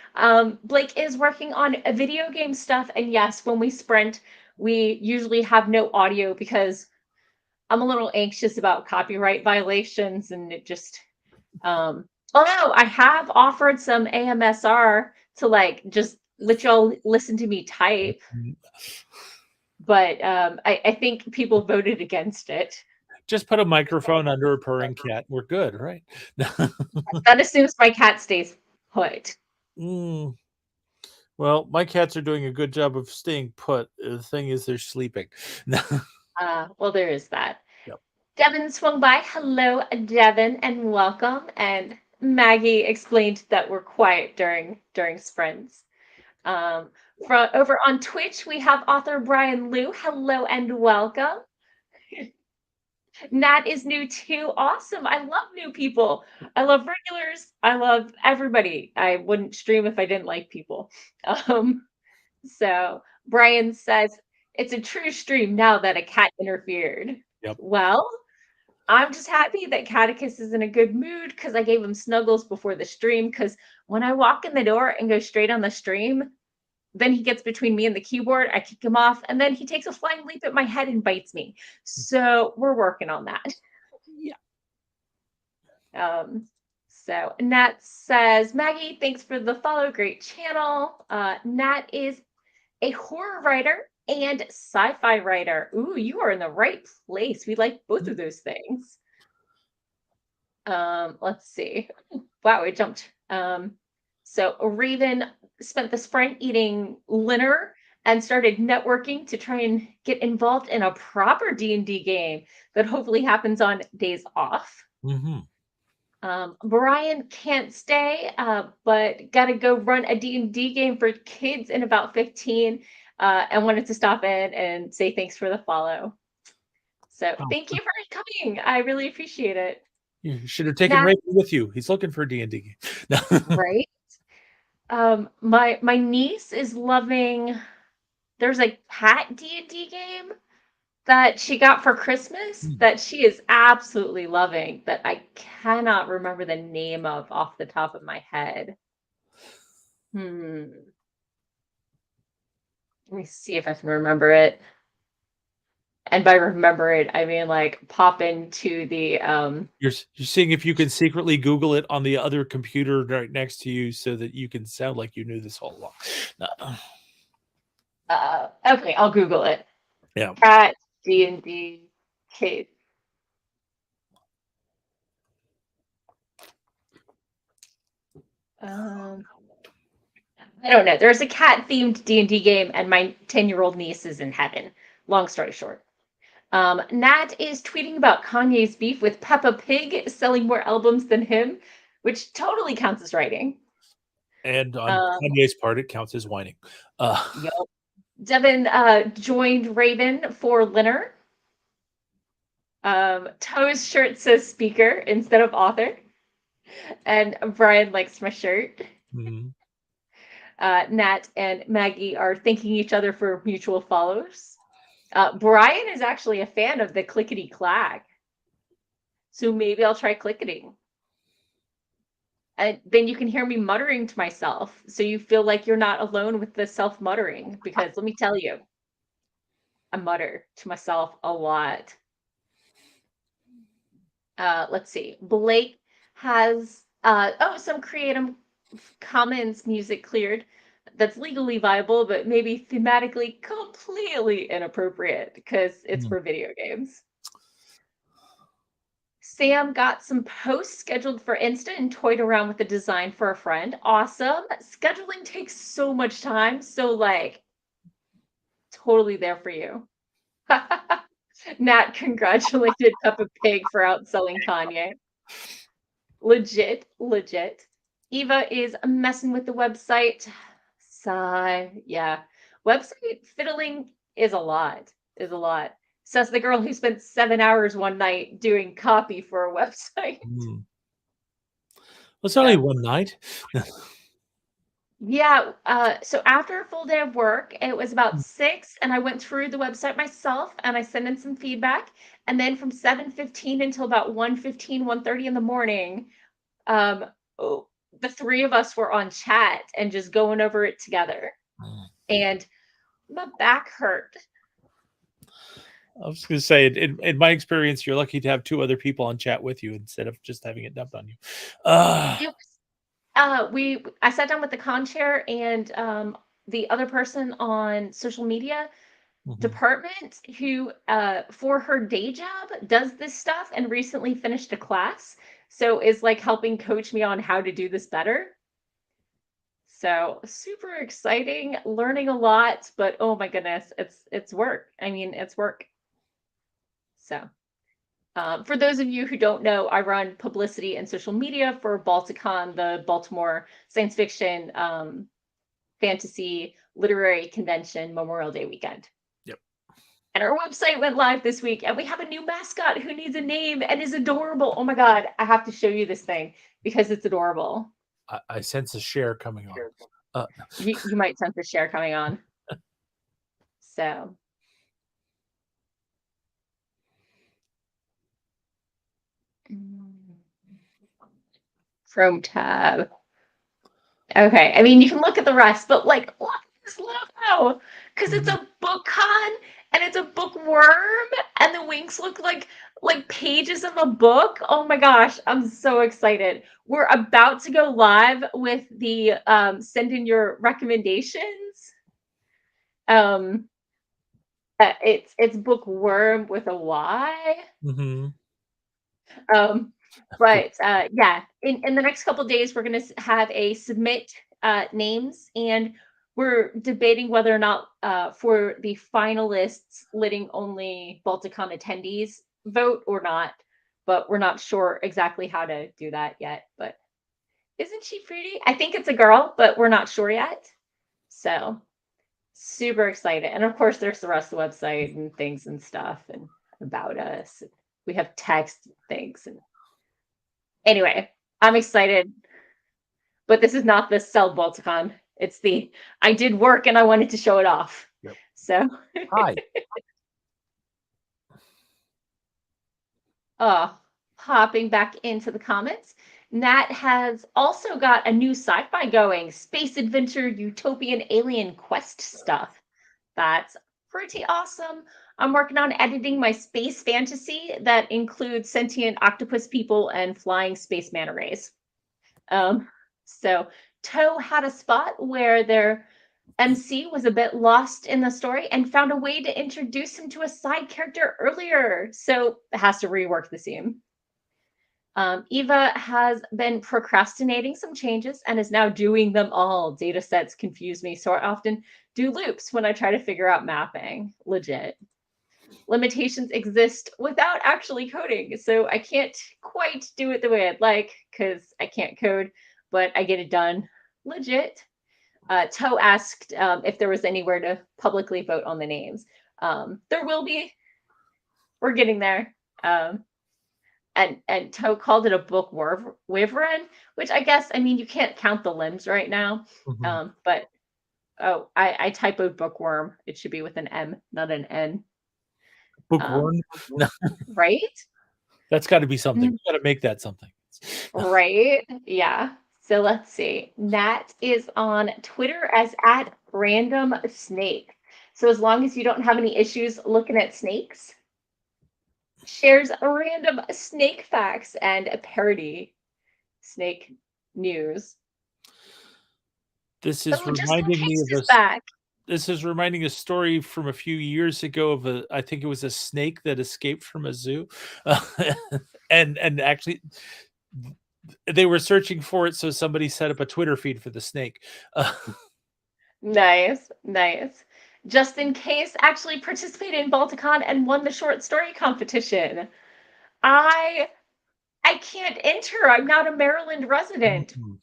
Speaker 1: Blake is working on a video game stuff. And yes, when we sprint, we usually have no audio because I'm a little anxious about copyright violations. And it just, although I have offered some AMSR to like just let y'all listen to me type, but I think people voted against it.
Speaker 2: just put a microphone under a purring cat. We're good, right?
Speaker 1: That assumes my cat stays put.
Speaker 2: Mm, well, my cats are doing a good job of staying put. The thing is, they're sleeping.
Speaker 1: Well, there is that.
Speaker 2: Yep.
Speaker 1: Devin swung by. Hello, Devin, and welcome. And Maggie explained that we're quiet during sprints. Um, from over on Twitch, we have author Brian Liu. Hello and welcome. Nat is new too. Awesome. I love new people. I love regulars. I love everybody. I wouldn't stream if I didn't like people. Um, So Brian says, it's a true stream now that a cat interfered.
Speaker 2: Yep.
Speaker 1: Well, I'm just happy that Catechus is in a good mood because I gave him snuggles before the stream. Because when I walk in the door and go straight on the stream, then he gets between me and the keyboard. I kick him off, and then he takes a flying leap at my head and bites me. So we're working on that.
Speaker 2: Yeah.
Speaker 1: Um, so Nat says, Maggie, thanks for the follow. Great channel. Nat is a horror writer and sci-fi writer. Ooh, you are in the right place. We like both of those things. Let's see. Wow, it jumped. So Raven spent the spring eating Linner and started networking to try and get involved in a proper D&D game that hopefully happens on days off.
Speaker 2: Hmm.
Speaker 1: Brian can't stay, but got to go run a D&D game for kids in about 15, and wanted to stop in and say thanks for the follow. So
Speaker 2: Oh,
Speaker 1: thank you for coming. I really appreciate it.
Speaker 2: you should have taken
Speaker 1: Nat,
Speaker 2: Ray with you. He's looking for a D&D game. No.
Speaker 1: right? My niece is loving. There's a cat D&D game that she got for Christmas
Speaker 2: Hmm.
Speaker 1: that she is absolutely loving that I cannot remember the name of off the top of my head. Hmm. Let me see if I can remember it. And by remember it, I mean like pop into the
Speaker 2: You're seeing if you can secretly Google it on the other computer right next to you so that you can sound like you knew this all along. No.
Speaker 1: okay, I'll Google it.
Speaker 2: Yeah.
Speaker 1: Cat D&D Kate. Um I don't know. There's a cat themed D&D game and my 10-year-old niece is in heaven. Long story short. Nat is tweeting about Kanye's beef with Peppa Pig selling more albums than him, which totally counts as writing.
Speaker 2: And on
Speaker 1: Um,
Speaker 2: Kanye's part, it counts as whining. Uh,
Speaker 1: yep. Devin joined Raven for Linner. Toe's shirt says speaker instead of author. And Brian likes my shirt.
Speaker 2: mhm.
Speaker 1: Nat and Maggie are thanking each other for mutual follows. Brian is actually a fan of the clickety clack. So maybe I'll try clicketing. And then you can hear me muttering to myself. So you feel like you're not alone with the self muttering. Because let me tell you, I mutter to myself a lot. Let's see. Blake has some Creative Commons music cleared that's legally viable, but maybe thematically completely inappropriate because it's
Speaker 2: Mm.
Speaker 1: for video games. Sam got some posts scheduled for Insta and toyed around with the design for a friend. Awesome. Scheduling takes so much time, so like totally there for you. Nat congratulated Peppa Pig for outselling Kanye. Legit, legit. Eva is messing with the website. Sigh. Yeah. Website fiddling is a lot. Is a lot. Says the girl who spent 7 hours one night doing copy for a website.
Speaker 2: Mm. It's only
Speaker 1: So
Speaker 2: one night.
Speaker 1: yeah, so after a full day of work, it was about 6, and I went through the website myself and I sent in some feedback. And then from 7:15 until about 1:15, 1:30 in the morning, um, oh, the three of us were on chat and just going over it together.
Speaker 2: Mm.
Speaker 1: And my back hurt.
Speaker 2: I was going to say, in my experience, you're lucky to have two other people on chat with you instead of just having it dumped on you.
Speaker 1: It was, I sat down with the con chair and the other person on social media
Speaker 2: Mhm.
Speaker 1: department who for her day job does this stuff and recently finished a class, so is like helping coach me on how to do this better. So super exciting, learning a lot, but oh my goodness, it's work. I mean, it's work. So for those of you who don't know, I run publicity and social media for Balticon, the Baltimore science fiction fantasy literary convention Memorial Day weekend.
Speaker 2: Yep.
Speaker 1: And our website went live this week, and we have a new mascot who needs a name and is adorable. Oh my God, I have to show you this thing because it's adorable.
Speaker 2: I sense a share coming on. Uh,
Speaker 1: You might sense the share coming on. So, Chrome tab. Okay, I mean, you can look at the rest, but like, look at this logo because it's
Speaker 2: mhm.
Speaker 1: a book con and it's a bookworm, and the wings look like pages of a book. Oh my gosh, I'm so excited. We're about to go live with the send in your recommendations. Um, it's bookworm with a Y.
Speaker 2: Mhm.
Speaker 1: Um, but yeah, in the next couple days, we're going to have a submit names, and we're debating whether or not for the finalists, letting only Balticon attendees vote or not. But we're not sure exactly how to do that yet. But isn't she pretty? I think it's a girl, but we're not sure yet. So super excited. And of course, there's the rest of the website and things and stuff and about us. We have text things. And anyway, I'm excited. But this is not the Cell Balticon. It's the I did work and I wanted to show it off.
Speaker 2: Yep.
Speaker 1: So
Speaker 2: Hi.
Speaker 1: Hopping back into the comments. Nat has also got a new sci-fi going, space adventure, utopian alien quest stuff. That's pretty awesome. I'm working on editing my space fantasy that includes sentient octopus people and flying space manta rays. So Toe had a spot where their MC was a bit lost in the story and found a way to introduce him to a side character earlier. So it has to rework the scene. Eva has been procrastinating some changes and is now doing them all. Data sets confuse me, so I often do loops when I try to figure out mapping. Legit. Limitations exist without actually coding, so I can't quite do it the way I'd like because I can't code, but I get it done. Legit. Toe asked if there was anywhere to publicly vote on the names. There will be. We're getting there. And Toe called it a book wyvern, which I guess, I mean, you can't count the limbs right now.
Speaker 2: Mm-hmm.
Speaker 1: But I typoed bookworm. It should be with an M, not an N.
Speaker 2: Bookworm? No,
Speaker 1: Right?
Speaker 2: that's got to be something. We got to make that something.
Speaker 1: Right? Yeah. So let's see. Nat is on Twitter as at random snake. So as long as you don't have any issues looking at snakes, shares a random snake facts and a parody snake news.
Speaker 2: This is
Speaker 1: So just in
Speaker 2: reminding me
Speaker 1: case
Speaker 2: of
Speaker 1: is
Speaker 2: this.
Speaker 1: back.
Speaker 2: This is reminding a story from a few years ago of I think it was a snake that escaped from a zoo, and actually they were searching for it, so somebody set up a Twitter feed for the snake.
Speaker 1: Nice, nice. Just in case actually participated in Balticon and won the short story competition. I I can't enter. I'm not a Maryland resident.
Speaker 2: Mhm.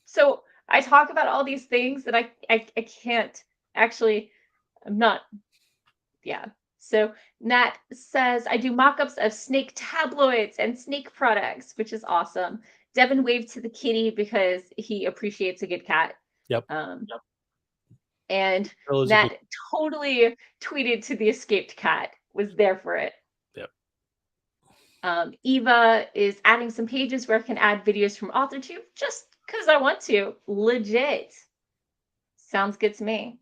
Speaker 1: So I talk about all these things that I can't actually, I'm not, yeah. So Nat says I do mock-ups of snake tabloids and snake products, which is awesome. Devin waved to the kitty because he appreciates a good cat.
Speaker 2: Yep.
Speaker 1: And
Speaker 2: Bill is a good.
Speaker 1: Nat totally tweeted to the escaped cat, was there for it.
Speaker 2: Yep.
Speaker 1: Eva is adding some pages where I can add videos from AuthorTube just because I want to. Legit. Sounds good to me.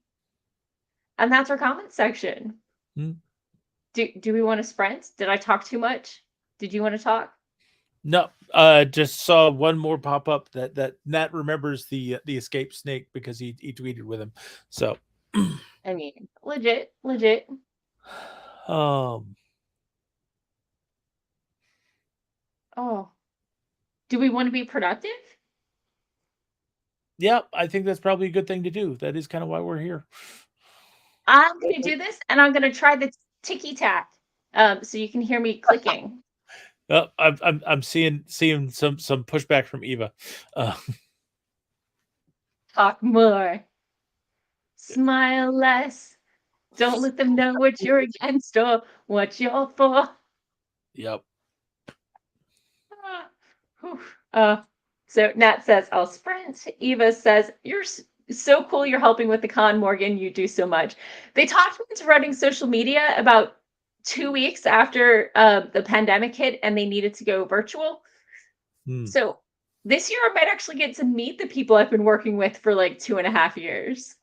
Speaker 1: And that's our comment section.
Speaker 2: Hmm.
Speaker 1: Do we want to sprint? Did I talk too much? Did you want to talk?
Speaker 2: No, just saw one more pop up that Nat remembers the escaped snake because he tweeted with him. So,
Speaker 1: I mean, legit.
Speaker 2: um,
Speaker 1: Oh, do we want to be productive?
Speaker 2: yeah, I think that's probably a good thing to do. That is kind of why we're here.
Speaker 1: I'm going to do this, and I'm going to try the ticky tack, so you can hear me clicking.
Speaker 2: I'm seeing some pushback from Eva.
Speaker 1: Talk more. Smile less. Don't let them know what you're against or what you're for.
Speaker 2: Yep.
Speaker 1: So Nat says, I'll sprint. Eva says, you're so cool. You're helping with the con, Morgan. You do so much. They talked into running social media about 2 weeks after the pandemic hit and they needed to go virtual. So this year I might actually get to meet the people I've been working with for like 2.5 years.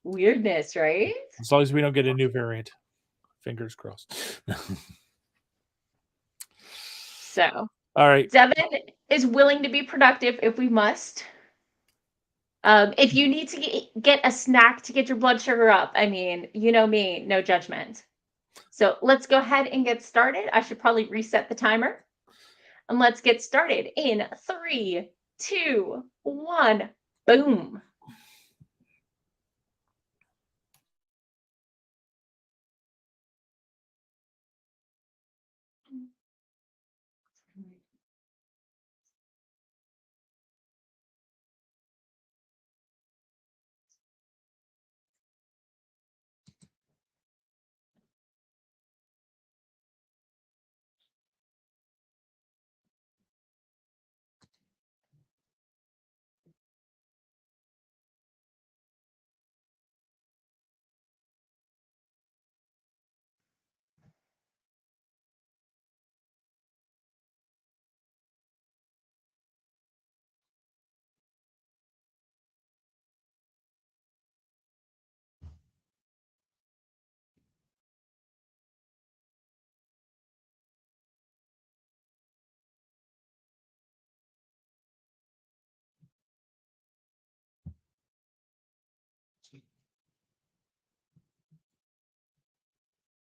Speaker 1: Weirdness, right?
Speaker 2: As long as we don't get a new variant. Fingers crossed.
Speaker 1: So,
Speaker 2: all right.
Speaker 1: Devin is willing to be productive if we must. If you need to get a snack to get your blood sugar up, I mean, you know me, no judgment. So let's go ahead and get started. I should probably reset the timer. And let's get started in three, two, one. Boom.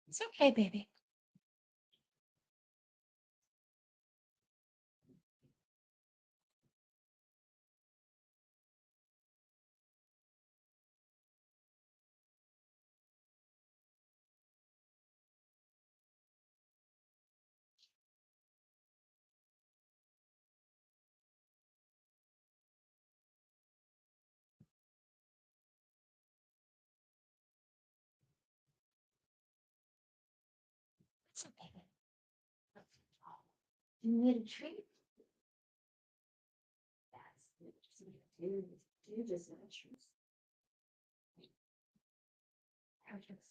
Speaker 1: It's okay, baby. It's okay. You need a treat? That's do just need a treat. How just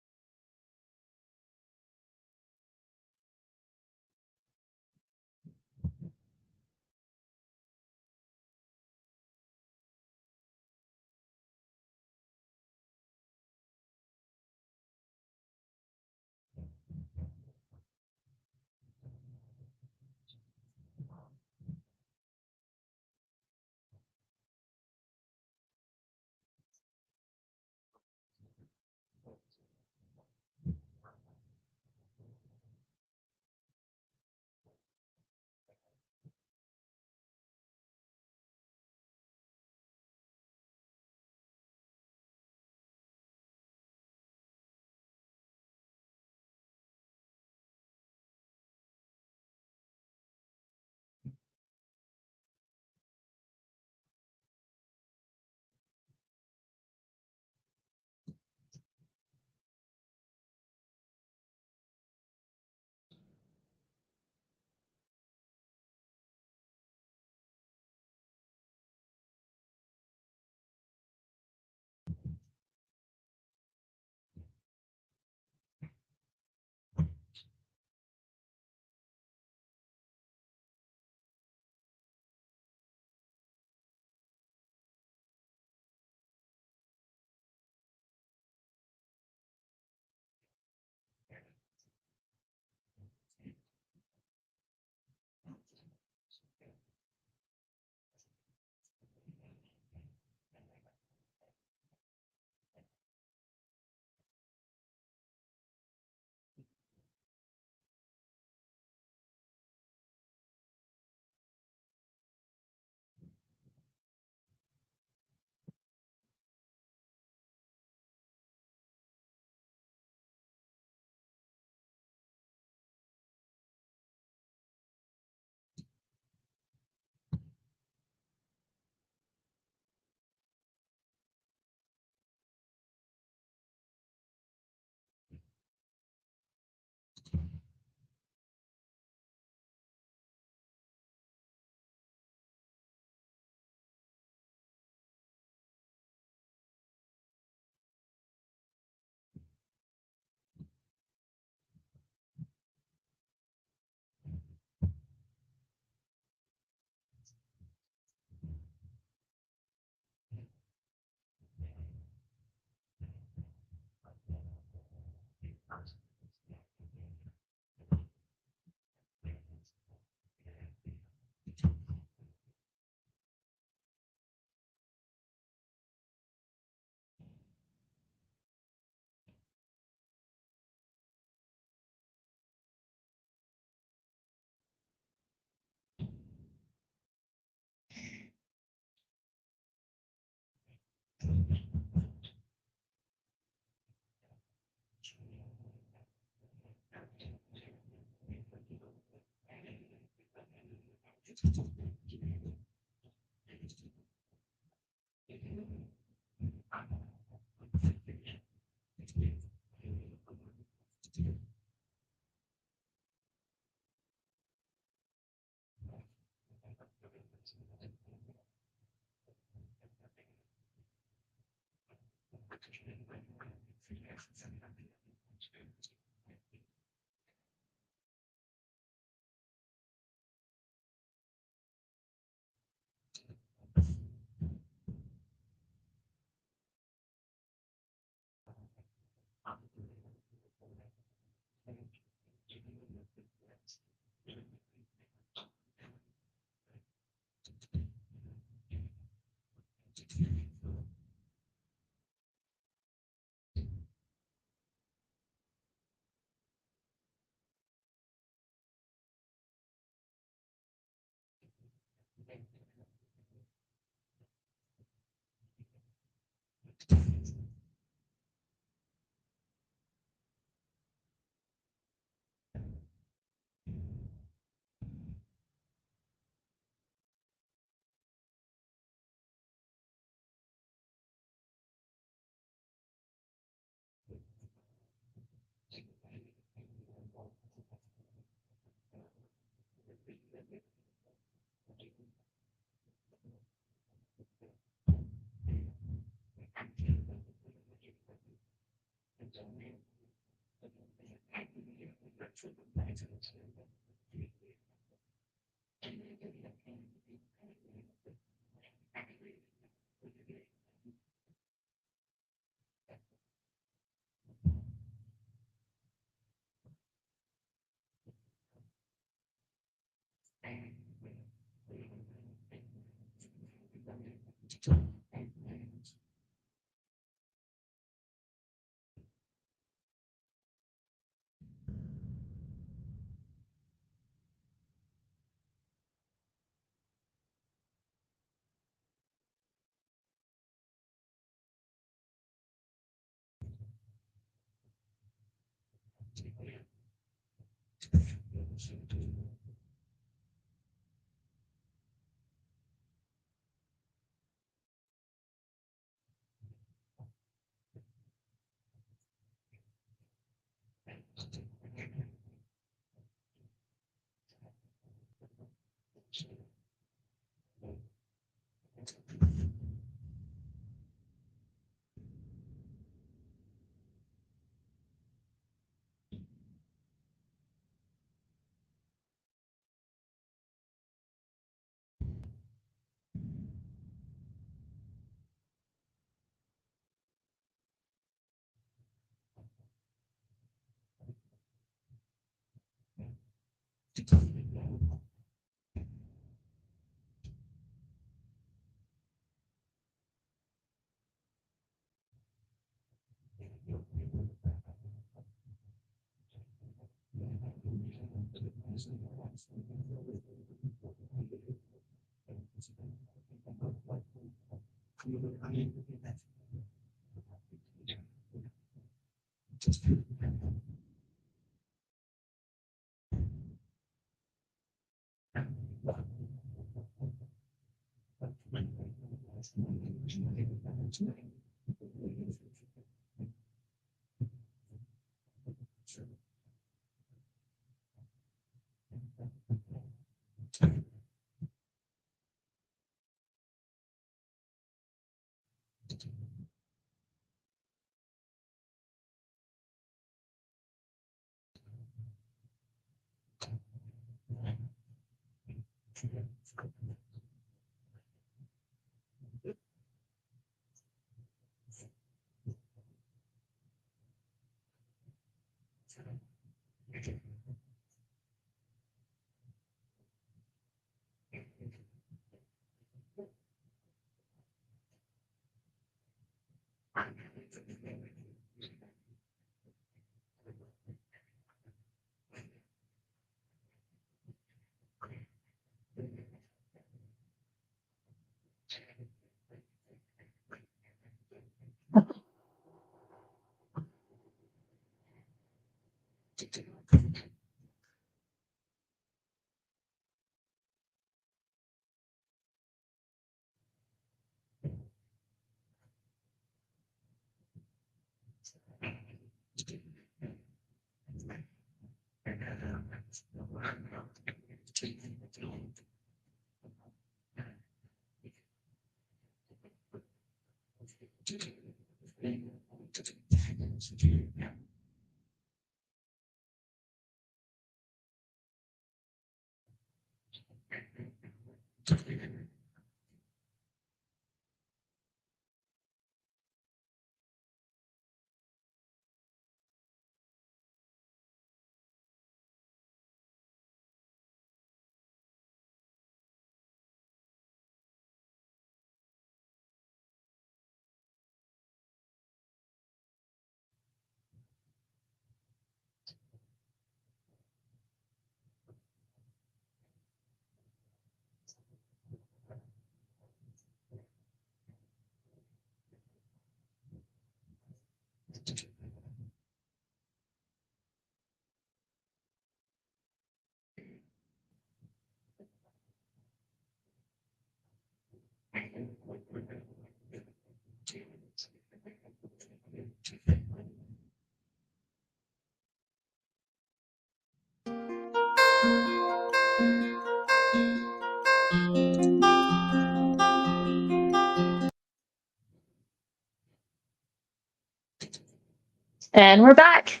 Speaker 1: And we're back.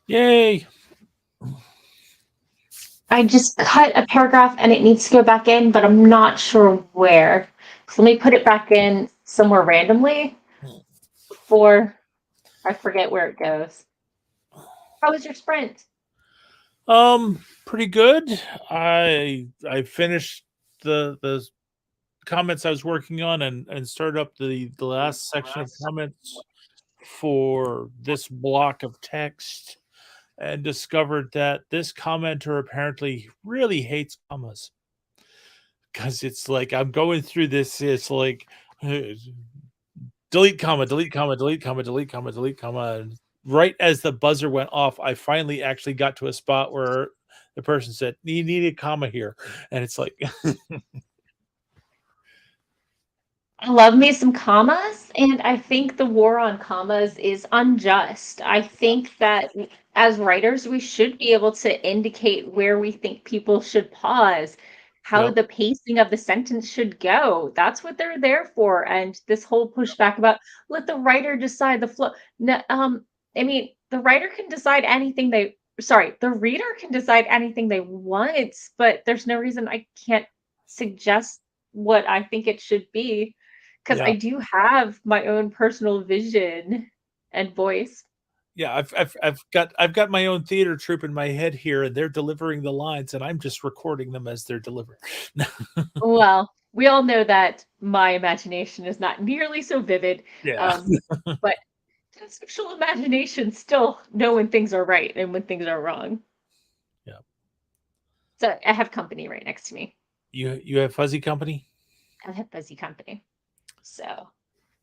Speaker 2: Yay!
Speaker 1: I just cut a paragraph and it needs to go back in, but I'm not sure where. So let me put it back in somewhere randomly before I forget where it goes. How was your sprint?
Speaker 2: Pretty good. I finished the comments I was working on and started up the last section of comments for this block of text and discovered that this commenter apparently really hates commas because it's like I'm going through this. It's like delete comma, delete comma, delete comma, delete comma, delete comma. And right as the buzzer went off, I finally actually got to a spot where the person said, "You need a comma here," and it's like,
Speaker 1: I love me some commas, and I think the war on commas is unjust. I think that as writers, we should be able to indicate where we think people should pause, how
Speaker 2: yep,
Speaker 1: the pacing of the sentence should go. That's what they're there for. And this whole pushback about let the writer decide the flow. No, I mean, the writer can decide anything they, sorry, the reader can decide anything they want, but there's no reason I can't suggest what I think it should be because
Speaker 2: yeah,
Speaker 1: I do have my own personal vision and voice.
Speaker 2: yeah. I've got my own theater troupe in my head here, and they're delivering the lines, and I'm just recording them as they're delivered.
Speaker 1: Well, we all know that my imagination is not nearly so vivid,
Speaker 2: Yeah,
Speaker 1: um, but conceptual imagination still know when things are right and when things are wrong.
Speaker 2: yeah.
Speaker 1: So I have company right next to me.
Speaker 2: You have fuzzy company?
Speaker 1: I have busy company. So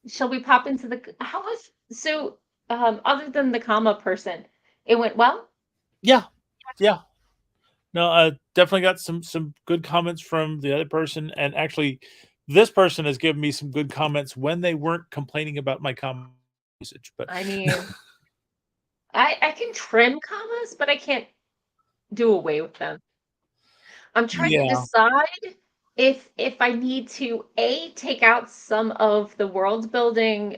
Speaker 1: shall we pop into the how was so other than the comma person, it went well?
Speaker 2: Yeah, yeah. No, I definitely got some good comments from the other person, and actually, this person has given me some good comments when they weren't complaining about my comment usage. But
Speaker 1: I mean, I can trim commas, but I can't do away with them. I'm trying to
Speaker 2: yeah,
Speaker 1: decide if I need to A, take out some of the world building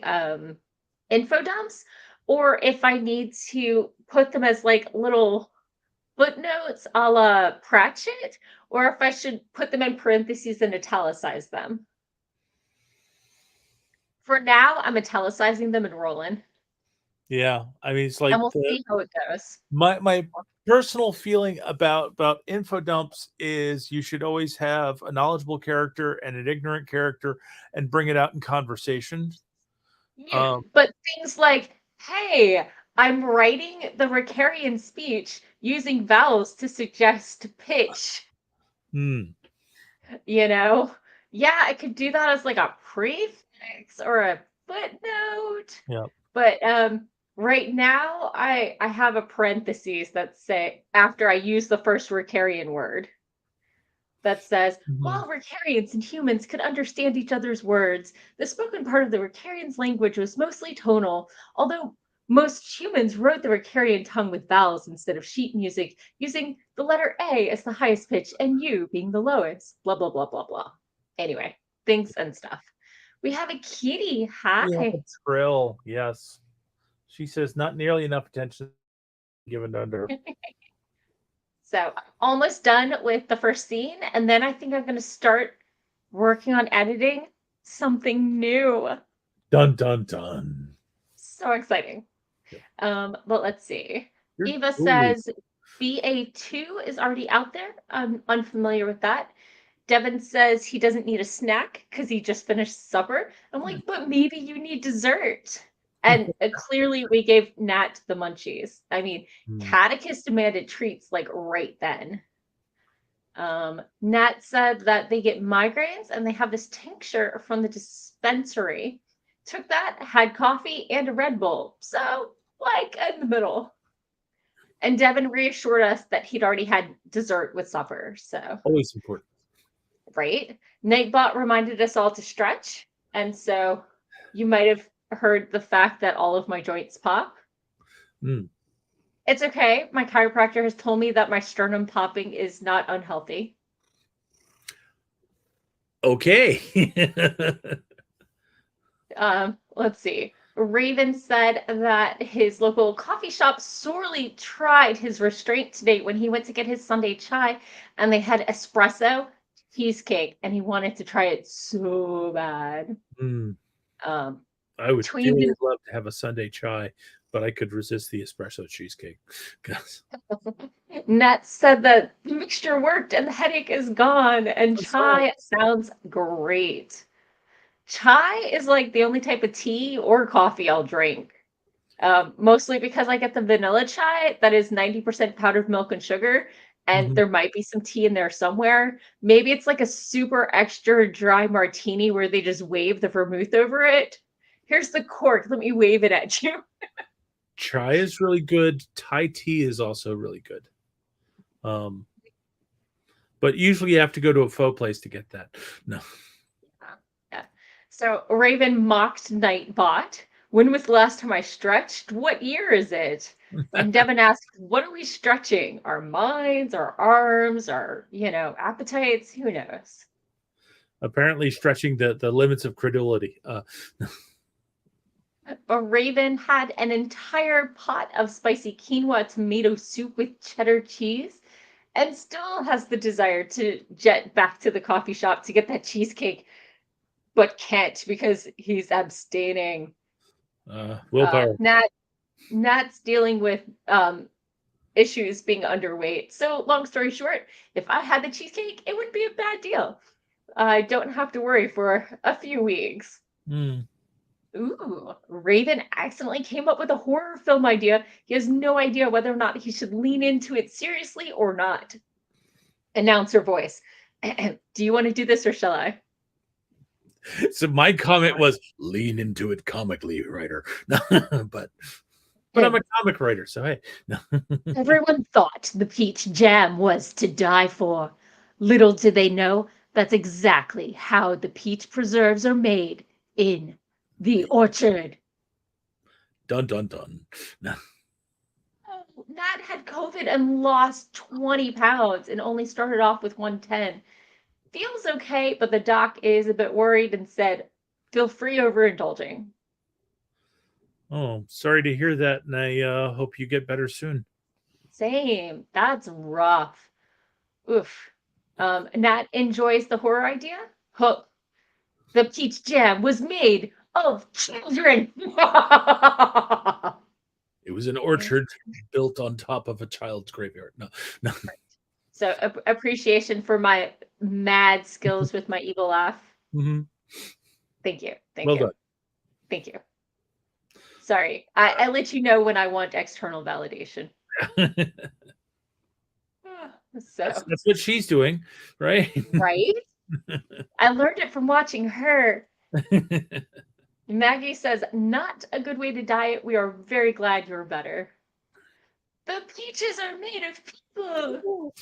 Speaker 1: info dumps, or if I need to put them as like little footnotes a la Pratchett, or if I should put them in parentheses and italicize them. For now, I'm italicizing them and rolling,
Speaker 2: yeah. I mean, it's
Speaker 1: and
Speaker 2: like
Speaker 1: we'll see how it goes.
Speaker 2: my personal feeling about info dumps is you should always have a knowledgeable character and an ignorant character and bring it out in conversation.
Speaker 1: Yeah,
Speaker 2: Um,
Speaker 1: but things like, hey, I'm writing the Ricarian speech using vowels to suggest pitch,
Speaker 2: hmm,
Speaker 1: you know? Yeah, I could do that as like a prefix or a footnote,
Speaker 2: yeah.
Speaker 1: but right now I have a parentheses that say after I use the first Ricarian word that says,
Speaker 2: Mhm.
Speaker 1: while Ricarians and humans could understand each other's words, the spoken part of the Ricarians' language was mostly tonal, although Most humans wrote the Ricarian tongue with vowels instead of sheet music, using the letter A as the highest pitch and U being the lowest. Blah, blah, blah, blah, blah. Anyway, things and stuff. We have a kitty.
Speaker 2: We have
Speaker 1: Hi.
Speaker 2: a Trill, yes. She says not nearly enough attention given under her.
Speaker 1: So, almost done with the first scene, and then I think I'm going to start working on editing something new.
Speaker 2: Dun dun dun.
Speaker 1: So exciting. But let's see.
Speaker 2: You're
Speaker 1: Eva
Speaker 2: totally
Speaker 1: says BA2 is already out there. I'm unfamiliar with that. Devin says he doesn't need a snack because he just finished supper. I'm like, but maybe you need dessert. And clearly, we gave Nat the munchies. I mean, Catechist demanded treats like right then. Nat said that they get migraines and they have this tincture from the dispensary. Took that, had coffee and a Red Bull. So, like in the middle. And Devin reassured us that he'd already had dessert with supper. So,
Speaker 2: always important.
Speaker 1: right? Nightbot reminded us all to stretch. And so you might have heard the fact that all of my joints pop. It's okay. My chiropractor has told me that my sternum popping is not unhealthy.
Speaker 2: Okay.
Speaker 1: Let's see. Raven said that his local coffee shop sorely tried his restraint today when he went to get his Sunday chai, and they had espresso cheesecake, and he wanted to try it so bad.
Speaker 2: I would dearly love to have a Sunday chai, but I could resist the espresso cheesecake.
Speaker 1: Nat said that the mixture worked and the headache is gone, and chai sounds great. Chai is like the only type of tea or coffee I'll drink. Mostly because I get the vanilla chai that is 90% powdered milk and sugar, and there might be some tea in there somewhere. Maybe it's like a super extra dry martini where they just wave the vermouth over it. Here's the cork. Let me wave it at you.
Speaker 2: Chai is really good. Thai tea is also really good. But usually you have to go to a faux place to get that. No.
Speaker 1: Yeah. So Raven mocked Nightbot. When was the last time I stretched? What year is it? And Devin asked, what are we stretching? Our minds, our arms, our, appetites? Who knows?
Speaker 2: Apparently stretching the limits of credulity.
Speaker 1: Raven had an entire pot of spicy quinoa tomato soup with cheddar cheese and still has the desire to jet back to the coffee shop to get that cheesecake, but can't because he's abstaining.
Speaker 2: Willpower.
Speaker 1: Nat's dealing with issues being underweight. So long story short, if I had the cheesecake, it would be a bad deal. I don't have to worry for a few weeks. Ooh, Raven accidentally came up with a horror film idea. He has no idea whether or not he should lean into it seriously or not. Announcer voice. Do you want to do this or shall I?
Speaker 2: So my comment was lean into it comically, writer. but I'm a comic writer, so hey.
Speaker 1: Everyone thought the peach jam was to die for. Little did they know that's exactly how the peach preserves are made in the orchard.
Speaker 2: Dun dun dun.
Speaker 1: Nat had COVID and lost 20 pounds and only started off with 110. Feels okay, but the doc is a bit worried and said, feel free overindulging.
Speaker 2: Oh, sorry to hear that, and I hope you get better soon.
Speaker 1: Same. That's rough. Oof. Nat enjoys the horror idea. Huh. The peach jam was made of children.
Speaker 2: It was an orchard built on top of a child's graveyard. No.
Speaker 1: So appreciation for my mad skills with my evil laugh. Thank you. Thank you.
Speaker 2: Done.
Speaker 1: Thank you. Sorry, I let you know when I want external validation.
Speaker 2: That's what she's doing, right?
Speaker 1: Right? I learned it from watching her. Maggie says, not a good way to diet. We are very glad you're better. The peaches are made of people.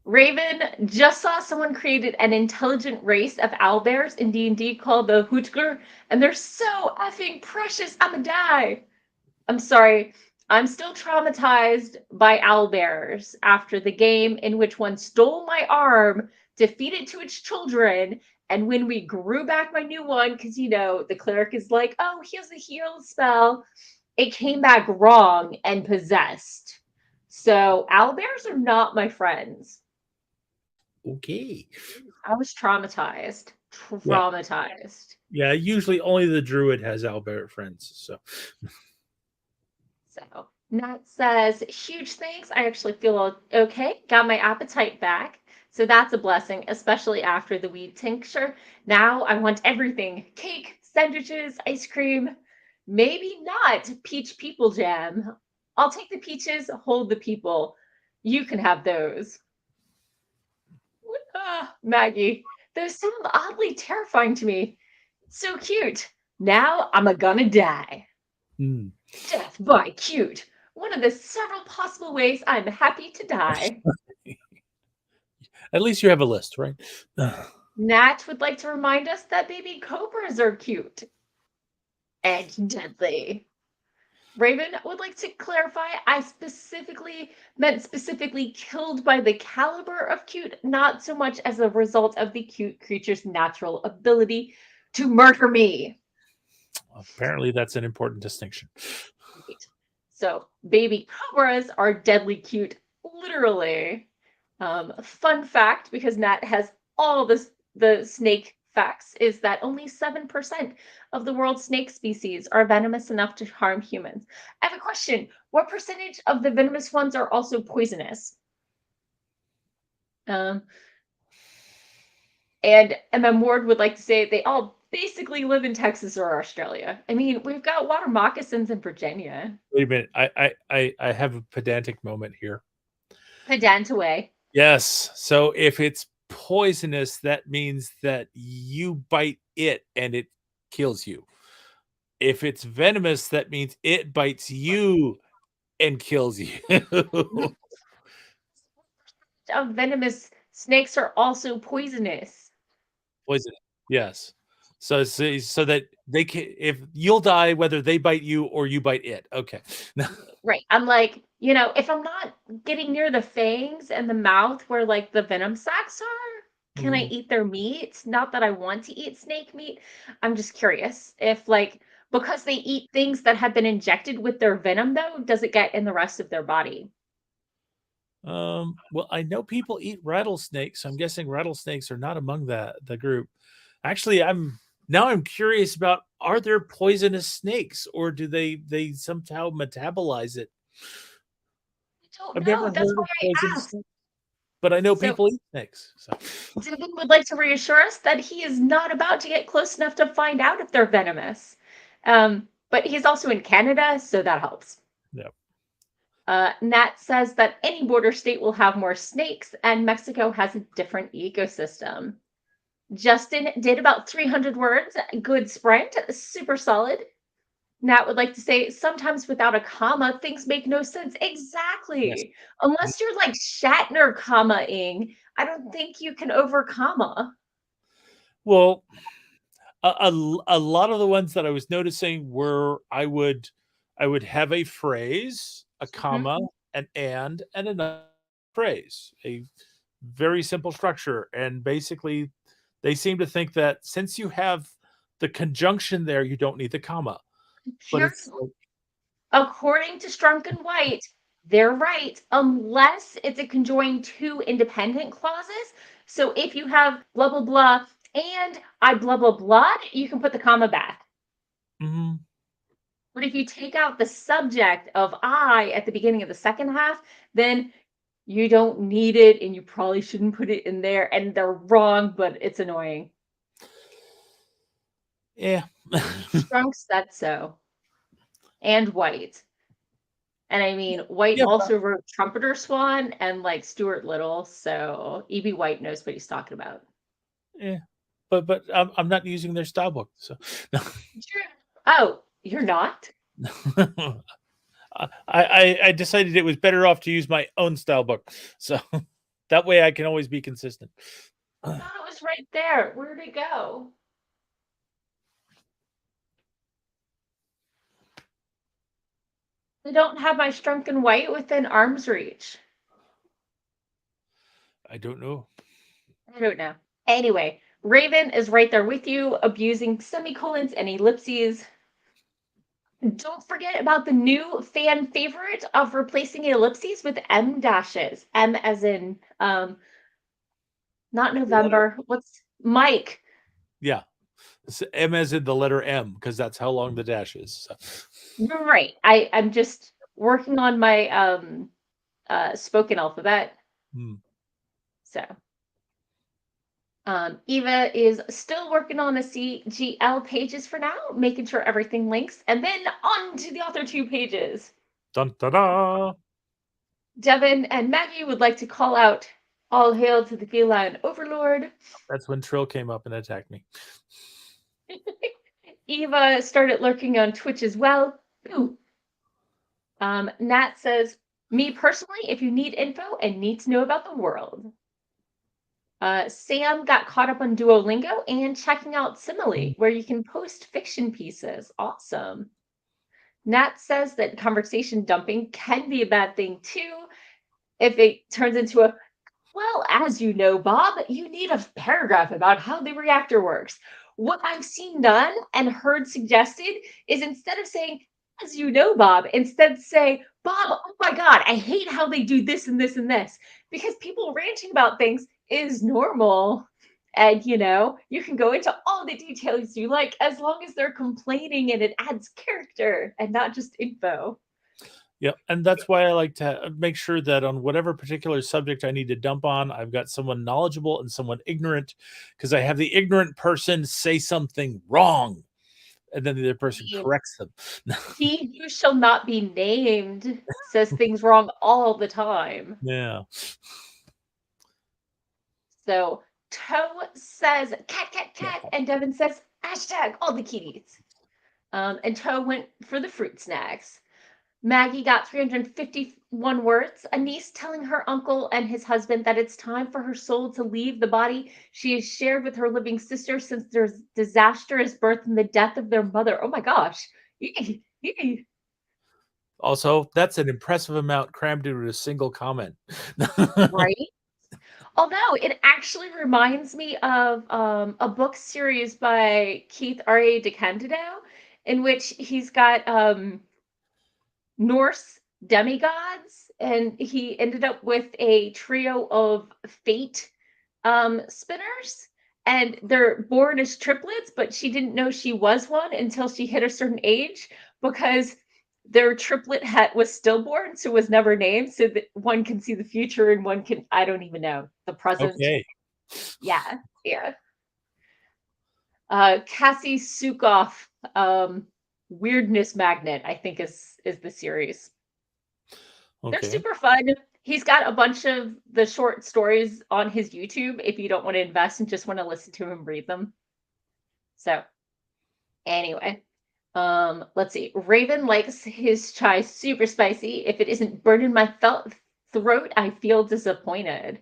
Speaker 1: Raven just saw someone created an intelligent race of owlbears in D&D called the Hootger, and they're so effing precious. I'ma die. I'm sorry. I'm still traumatized by owlbears after the game in which one stole my arm, defeated to its children, and when we grew back my new one, because the cleric is like, oh, he has a heal spell, it came back wrong and possessed. So owlbears are not my friends.
Speaker 2: Okay.
Speaker 1: I was traumatized.
Speaker 2: Yeah.
Speaker 1: Traumatized.
Speaker 2: Yeah. Usually only the druid has Albert friends. So
Speaker 1: So Nat says, huge thanks. I actually feel okay. Got my appetite back. So that's a blessing, especially after the weed tincture. Now I want everything: cake, sandwiches, ice cream. Maybe not peach people jam. I'll take the peaches, hold the people. You can have those. Ah, Maggie, those sound oddly terrifying to me. So cute. Now I'm a gonna die.
Speaker 2: hmm.
Speaker 1: Death by cute. One of the several possible ways I'm happy to die.
Speaker 2: At least you have a list, right?
Speaker 1: Nat would like to remind us that baby cobras are cute and deadly. Raven would like to clarify I specifically meant specifically killed by the caliber of cute, not so much as a result of the cute creature's natural ability to murder me.
Speaker 2: Apparently, that's an important distinction.
Speaker 1: Right. So, baby cobras are deadly cute, literally. Fun fact, because Nat has all the snake facts, is that only 7% of the world's snake species are venomous enough to harm humans. I have a question. What percentage of the venomous ones are also poisonous? Um, and MM Ward would like to say they all basically live in Texas or Australia. I mean, we've got water moccasins in Virginia.
Speaker 2: Wait a minute. I have a pedantic moment here.
Speaker 1: Pedantaway.
Speaker 2: Yes. So if it's poisonous, that means that you bite it and it kills you. If it's venomous, that means it bites you and kills you.
Speaker 1: Of venomous snakes are also poisonous.
Speaker 2: Poisonous. Yes. So that they can, if you'll die whether they bite you or you bite it. Okay.
Speaker 1: Right. I'm like, if I'm not getting near the fangs and the mouth where like the venom sacs are, can I
Speaker 2: Mhm.
Speaker 1: eat their meat? Not that I want to eat snake meat. I'm just curious if like because they eat things that have been injected with their venom though, does it get in the rest of their body?
Speaker 2: Well, I know people eat rattlesnakes, so I'm guessing rattlesnakes are not among the group. Actually, I'm curious about, are there poisonous snakes or do they somehow metabolize it?
Speaker 1: I don't
Speaker 2: I've
Speaker 1: know.
Speaker 2: never
Speaker 1: That's
Speaker 2: heard
Speaker 1: why
Speaker 2: of
Speaker 1: I
Speaker 2: poisonous
Speaker 1: asked.
Speaker 2: snakes, but I know
Speaker 1: So
Speaker 2: people eat snakes. So
Speaker 1: Devin would like to reassure us that he is not about to get close enough to find out if they're venomous. But he's also in Canada, so that helps.
Speaker 2: yeah.
Speaker 1: Nat says that any border state will have more snakes, and Mexico has a different ecosystem. Justin did about 300 words. Good sprint, super solid. Nat would like to say sometimes without a comma, things make no sense.
Speaker 2: Yes.
Speaker 1: Exactly. Unless you're like Shatner comma-ing, I don't think you can over comma.
Speaker 2: Well, a lot of the ones that I was noticing were I would have a phrase, a
Speaker 1: Mhm.
Speaker 2: comma, an and another phrase, a very simple structure, and basically they seem to think that since you have the conjunction there, you don't need the comma. But
Speaker 1: Pure,
Speaker 2: it's like,
Speaker 1: according to Strunk and White, they're right, unless it's a conjoined two independent clauses. So if you have blah, blah, blah, and I blah, blah, blah, you can put the comma back.
Speaker 2: mhm.
Speaker 1: But if you take out the subject of I at the beginning of the second half, then you don't need it and you probably shouldn't put it in there. And they're wrong, but it's annoying.
Speaker 2: Yeah.
Speaker 1: Strunk said so. And White. And I mean, White
Speaker 2: Yeah,
Speaker 1: also wrote Trumpeter Swan and like Stuart Little, so E.B. White knows what he's talking about.
Speaker 2: yeah. But I'm not using their style book, so
Speaker 1: Sure. Oh, you're not?
Speaker 2: I decided it was better off to use my own style book, so that way I can always be consistent.
Speaker 1: I thought it was right there. Where'd it go? I don't have my shrunken white within arm's reach.
Speaker 2: I don't know.
Speaker 1: I don't know. Anyway, Raven is right there with you, abusing semicolons and ellipses. Don't forget about the new fan favorite of replacing ellipses with M dashes. M as in not
Speaker 2: The letter?
Speaker 1: November. What's Mike?
Speaker 2: Yeah. M as in the letter M, because that's how long the dash is. So.
Speaker 1: You're right. I'm just working on my spoken alphabet.
Speaker 2: Hmm.
Speaker 1: So Eva is still working on the CGL pages for now, making sure everything links, and then on to the author 2 pages.
Speaker 2: Dun, da, da.
Speaker 1: Devin and Maggie would like to call out all hail to the feline overlord.
Speaker 2: That's when Trill came up and attacked me.
Speaker 1: Eva started lurking on Twitch as well. Ooh. Nat says, me personally, if you need info and need to know about the world. Sam got caught up on Duolingo and checking out Simile, where you can post fiction pieces. Awesome. Nat says that conversation dumping can be a bad thing too if it turns into a, well, as you know, Bob, you need a paragraph about how the reactor works. What I've seen done and heard suggested is instead of saying, as you know, Bob, instead say, Bob, oh my God, I hate how they do this and this and this. Because people ranting about things is normal. And, you can go into all the details you like as long as they're complaining and it adds character and not just info.
Speaker 2: Yeah, and that's why I like to make sure that on whatever particular subject I need to dump on, I've got someone knowledgeable and someone ignorant, because I have the ignorant person say something wrong, and then the other person corrects them.
Speaker 1: He who shall not be named says things wrong all the time.
Speaker 2: Yeah.
Speaker 1: So Toe says cat, cat, cat, and Devin says hashtag all the kitties. And Toe went for the fruit snacks. Maggie got 351 words. A niece telling her uncle and his husband that it's time for her soul to leave the body she has shared with her living sister since their disastrous birth and the death of their mother. Oh my gosh.
Speaker 2: Also, that's an impressive amount crammed into a single comment.
Speaker 1: Right? Although it actually reminds me of a book series by Keith R.A. DeCandido, in which he's got Norse demigods, and he ended up with a trio of fate spinners, and they're born as triplets, but she didn't know she was one until she hit a certain age because their triplet was stillborn, so was never named, so that one can see the future and one can, I don't even know, the present.
Speaker 2: Okay.
Speaker 1: Yeah, yeah. Cassie Sukoff, Weirdness Magnet, I think is the series. They're
Speaker 2: Okay.
Speaker 1: super fun. He's got a bunch of the short stories on his YouTube if you don't want to invest and just want to listen to him read them. So, anyway, let's see. Raven likes his chai super spicy. If it isn't burning my throat, I feel disappointed.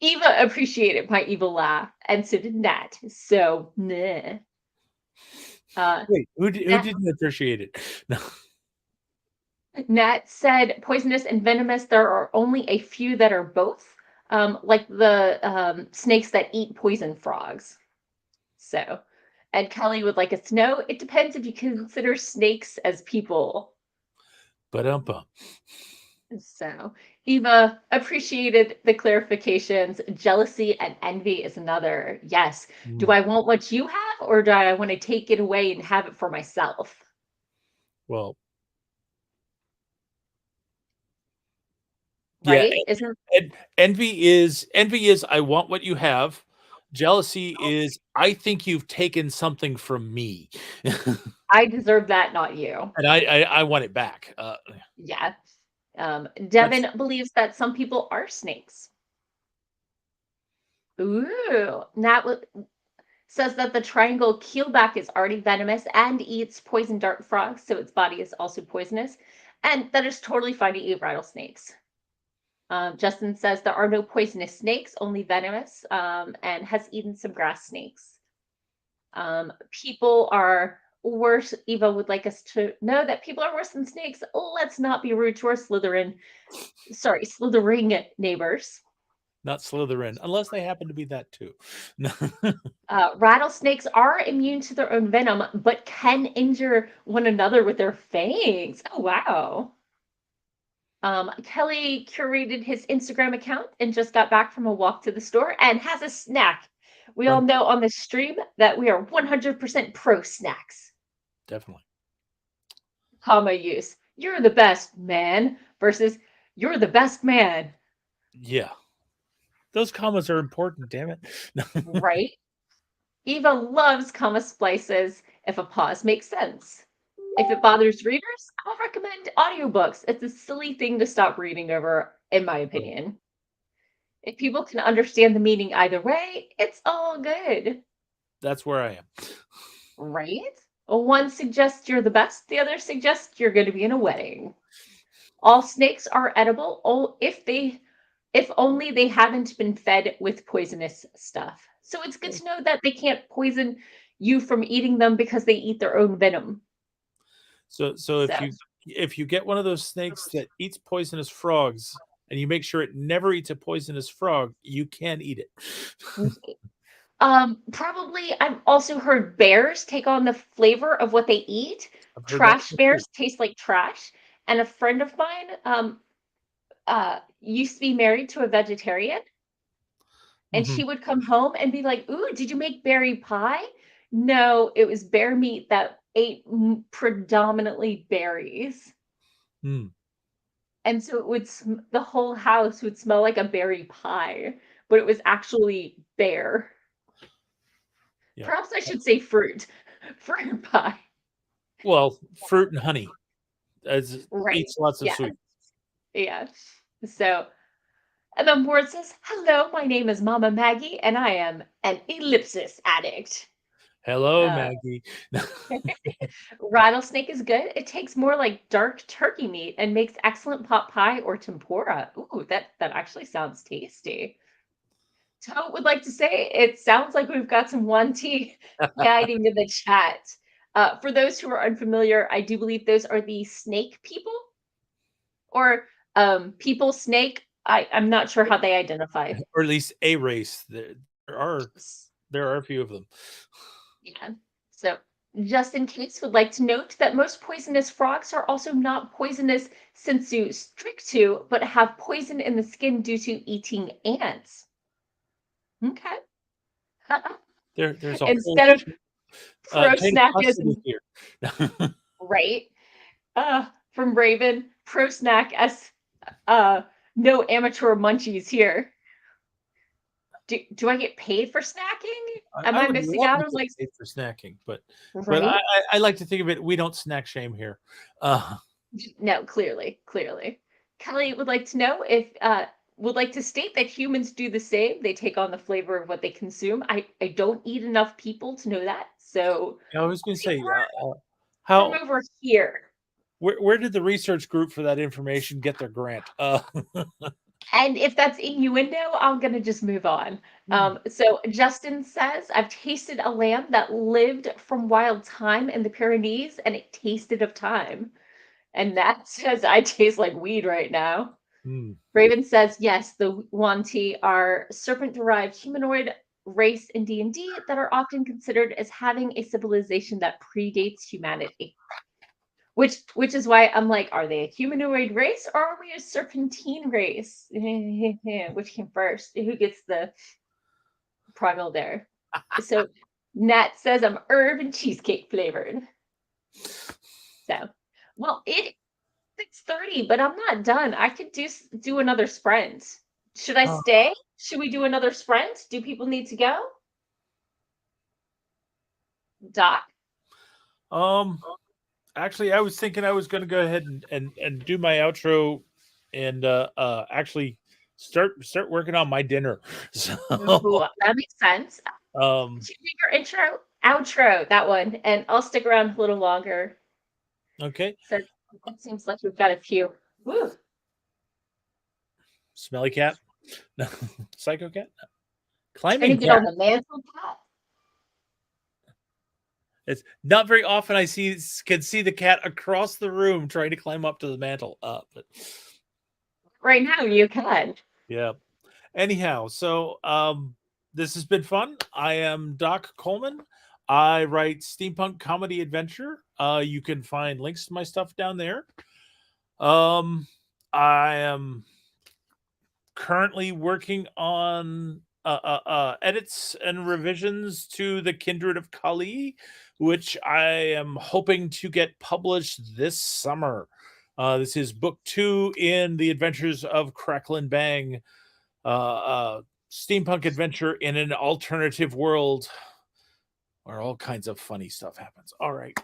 Speaker 1: Eva appreciated my evil laugh, and so did Nat. So, meh.
Speaker 2: Wait, who didn't appreciate it? No.
Speaker 1: Nat said poisonous and venomous, there are only a few that are both, like the snakes that eat poison frogs. So, and Kelly would like us to know it depends if you consider snakes as people.
Speaker 2: Ba-dum-bum.
Speaker 1: So, Eva appreciated the clarifications. Jealousy and envy is another. Yes. Do I want what you have, or do I want to take it away and have it for myself?
Speaker 2: Well, yeah,
Speaker 1: Right? Isn't
Speaker 2: envy is I want what you have. Jealousy is I think you've taken something from me.
Speaker 1: I deserve that, not you.
Speaker 2: And I want it back.
Speaker 1: Yeah.
Speaker 2: That's
Speaker 1: Devin believes that some people are snakes. Ooh. Nat says that the triangle keelback is already venomous and eats poison dart frogs, so its body is also poisonous, and that is totally fine to eat rattlesnakes. Justin says there are no poisonous snakes, only venomous, and has eaten some grass snakes. People are worse, Eva would like us to know that people are worse than snakes. Let's not be rude to our slithering neighbors.
Speaker 2: Not Slytherin, unless they happen to be that too.
Speaker 1: Rattlesnakes are immune to their own venom, but can injure one another with their fangs. Oh, wow. Kelly curated his Instagram account and just got back from a walk to the store and has a snack. We all
Speaker 2: Run,
Speaker 1: know on the stream that we are 100% pro snacks.
Speaker 2: definitely.
Speaker 1: Comma use. You're the best, man, versus you're the best man.
Speaker 2: Yeah, those commas are important. Damn it.
Speaker 1: Right? Eva loves comma splices if a pause makes sense. If it bothers readers, I'll recommend audiobooks. It's a silly thing to stop reading over, in my opinion. If people can understand the meaning either way, it's all good.
Speaker 2: That's where I am.
Speaker 1: Right? One suggests you're the best, the other suggests you're going to be in a wedding. All snakes are edible if only they haven't been fed with poisonous stuff. So it's good to know that they can't poison you from eating them because they eat their own venom.
Speaker 2: So
Speaker 1: So
Speaker 2: if you get one of those snakes that eats poisonous frogs and you make sure it never eats a poisonous frog, you can eat it.
Speaker 1: probably I've also heard bears take on the flavor of what they eat.
Speaker 2: I've heard that
Speaker 1: Trash
Speaker 2: too.
Speaker 1: bears taste like trash. And a friend of mine used to be married to a vegetarian, and
Speaker 2: Mm-hmm.
Speaker 1: she would come home and be like, "Ooh, did you make berry pie?" No, it was bear meat that ate predominantly berries.
Speaker 2: Mm.
Speaker 1: And so the whole house would smell like a berry pie, but it was actually bear.
Speaker 2: Yeah.
Speaker 1: Perhaps I should say fruit. Fruit pie.
Speaker 2: Well, fruit and honey as
Speaker 1: Right.
Speaker 2: eats lots of
Speaker 1: Yeah.
Speaker 2: sweet.
Speaker 1: Yeah. So, and then Ward says, "Hello, my name is Mama Maggie, and I am an ellipsis addict."
Speaker 2: Hello,
Speaker 1: Uh,
Speaker 2: Maggie.
Speaker 1: Rattlesnake is good. It takes more like dark turkey meat and makes excellent pot pie or tempura. Ooh, that actually sounds tasty. Tote would like to say it sounds like we've got some one tea hiding in the chat. For those who are unfamiliar, I do believe those are the snake people or people snake. I'm not sure how they identify.
Speaker 2: Or at least a race. There are there are a few of them.
Speaker 1: Yeah. So, just in case, would like to note that most poisonous frogs are also not poisonous sensu strictu, but have poison in the skin due to eating ants. Okay.
Speaker 2: There's a whole
Speaker 1: Instead of pro
Speaker 2: chain of
Speaker 1: snack as
Speaker 2: custody here.
Speaker 1: right. From Raven, pro snack as uh no amateur munchies here. Do I get paid for snacking? Am
Speaker 2: I
Speaker 1: I
Speaker 2: would
Speaker 1: missing
Speaker 2: love
Speaker 1: out
Speaker 2: to
Speaker 1: on
Speaker 2: get
Speaker 1: like
Speaker 2: paid for snacking, but
Speaker 1: right?
Speaker 2: I like to think of it. We don't snack shame here. Uh,
Speaker 1: No, clearly. Kelly would like to know if would like to state that humans do the same. They take on the flavor of what they consume. I don't eat enough people to know that. So
Speaker 2: I was going to
Speaker 1: maybe
Speaker 2: say,
Speaker 1: from
Speaker 2: how
Speaker 1: over here.
Speaker 2: where did the research group for that information get their grant?
Speaker 1: And if that's innuendo, I'm gonna just move on.
Speaker 2: Hmm.
Speaker 1: So Justin says, I've tasted a lamb that lived from wild thyme in the Pyrenees, and it tasted of thyme. And Nat says, I taste like weed right now.
Speaker 2: Hmm.
Speaker 1: Raven says, yes, the Wanti are serpent-derived humanoid race in D&D that are often considered as having a civilization that predates humanity. Which is why I'm like, are they a humanoid race or are we a serpentine race? Which came first? Who gets the primal there? So Nat says I'm herb and cheesecake flavored. So, well, it's 6:30, but I'm not done. I could do another sprint. Should I
Speaker 2: Uh,
Speaker 1: stay? Should we do another sprint? Do people need to go? Doc?
Speaker 2: um, actually, I was thinking I was going to go ahead and do my outro and actually start working on my dinner. So,
Speaker 1: Ooh, that makes sense.
Speaker 2: um,
Speaker 1: Should we do your intro, outro, that one, and I'll stick around a little longer.
Speaker 2: okay,
Speaker 1: So it seems like we've got a few. Woo.
Speaker 2: smelly cat, no, psycho cat,
Speaker 1: Trying to
Speaker 2: climbing
Speaker 1: get
Speaker 2: cat.
Speaker 1: on the mantle, Pat.
Speaker 2: It's not very often I can see the cat across the room trying to climb up to the mantle. But
Speaker 1: Right now, you can.
Speaker 2: yeah. Anyhow, so this has been fun. I am Doc Coleman. I write steampunk comedy adventure. You can find links to my stuff down there. Um, I am currently working on edits and revisions to the Kindred of Kali, which I am hoping to get published this summer. This is book 2 in the Adventures of Crackle and Bang, steampunk adventure in an alternative world where all kinds of funny stuff happens. All right.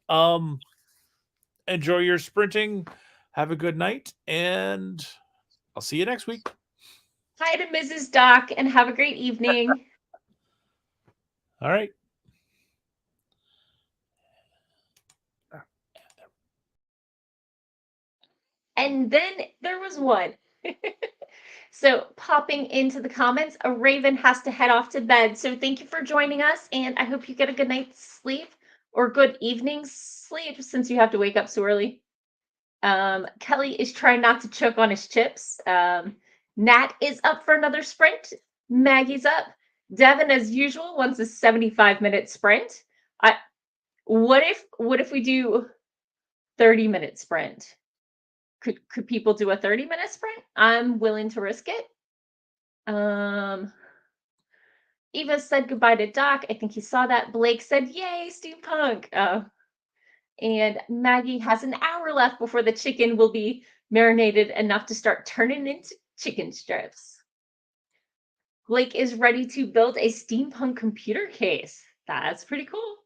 Speaker 2: Um, enjoy your sprinting. Have a good night, and I'll see you next week.
Speaker 1: Hi to Mrs. Doc and have a great evening.
Speaker 2: All right.
Speaker 1: And then there was one. So, popping into the comments, a Raven has to head off to bed. So, thank you for joining us, and I hope you get a good night's sleep or good evening's sleep since you have to wake up so early. Kelly is trying not to choke on his chips. Nat is up for another sprint. Maggie's up. Devin, as usual, wants a 75-minute sprint. I what if we do 30-minute sprint? Could people do a 30-minute sprint? I'm willing to risk it. Eva said goodbye to Doc. I think he saw that. Blake said, "Yay, steampunk!" And Maggie has an hour left before the chicken will be marinated enough to start turning into chicken strips. Blake is ready to build a steampunk computer case. That's pretty cool.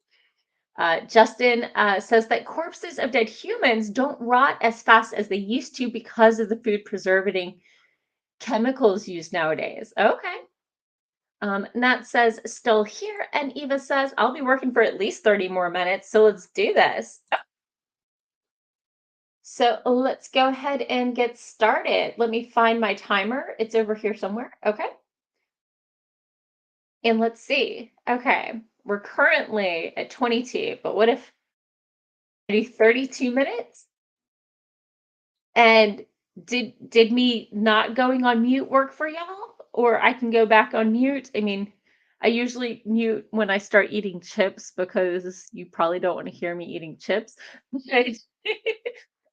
Speaker 1: Justin says that corpses of dead humans don't rot as fast as they used to because of the food preserving chemicals used nowadays. Okay. Nat says, still here. And Eva says, I'll be working for at least 30 more minutes. So let's do this. So let's go ahead and get started. Let me find my timer. It's over here somewhere. Okay. And let's see. Okay. We're currently at 22, but what if I do 32 minutes? And did me not going on mute work for y'all? Or I can go back on mute? I mean, I usually mute when I start eating chips because you probably don't want to hear me eating chips.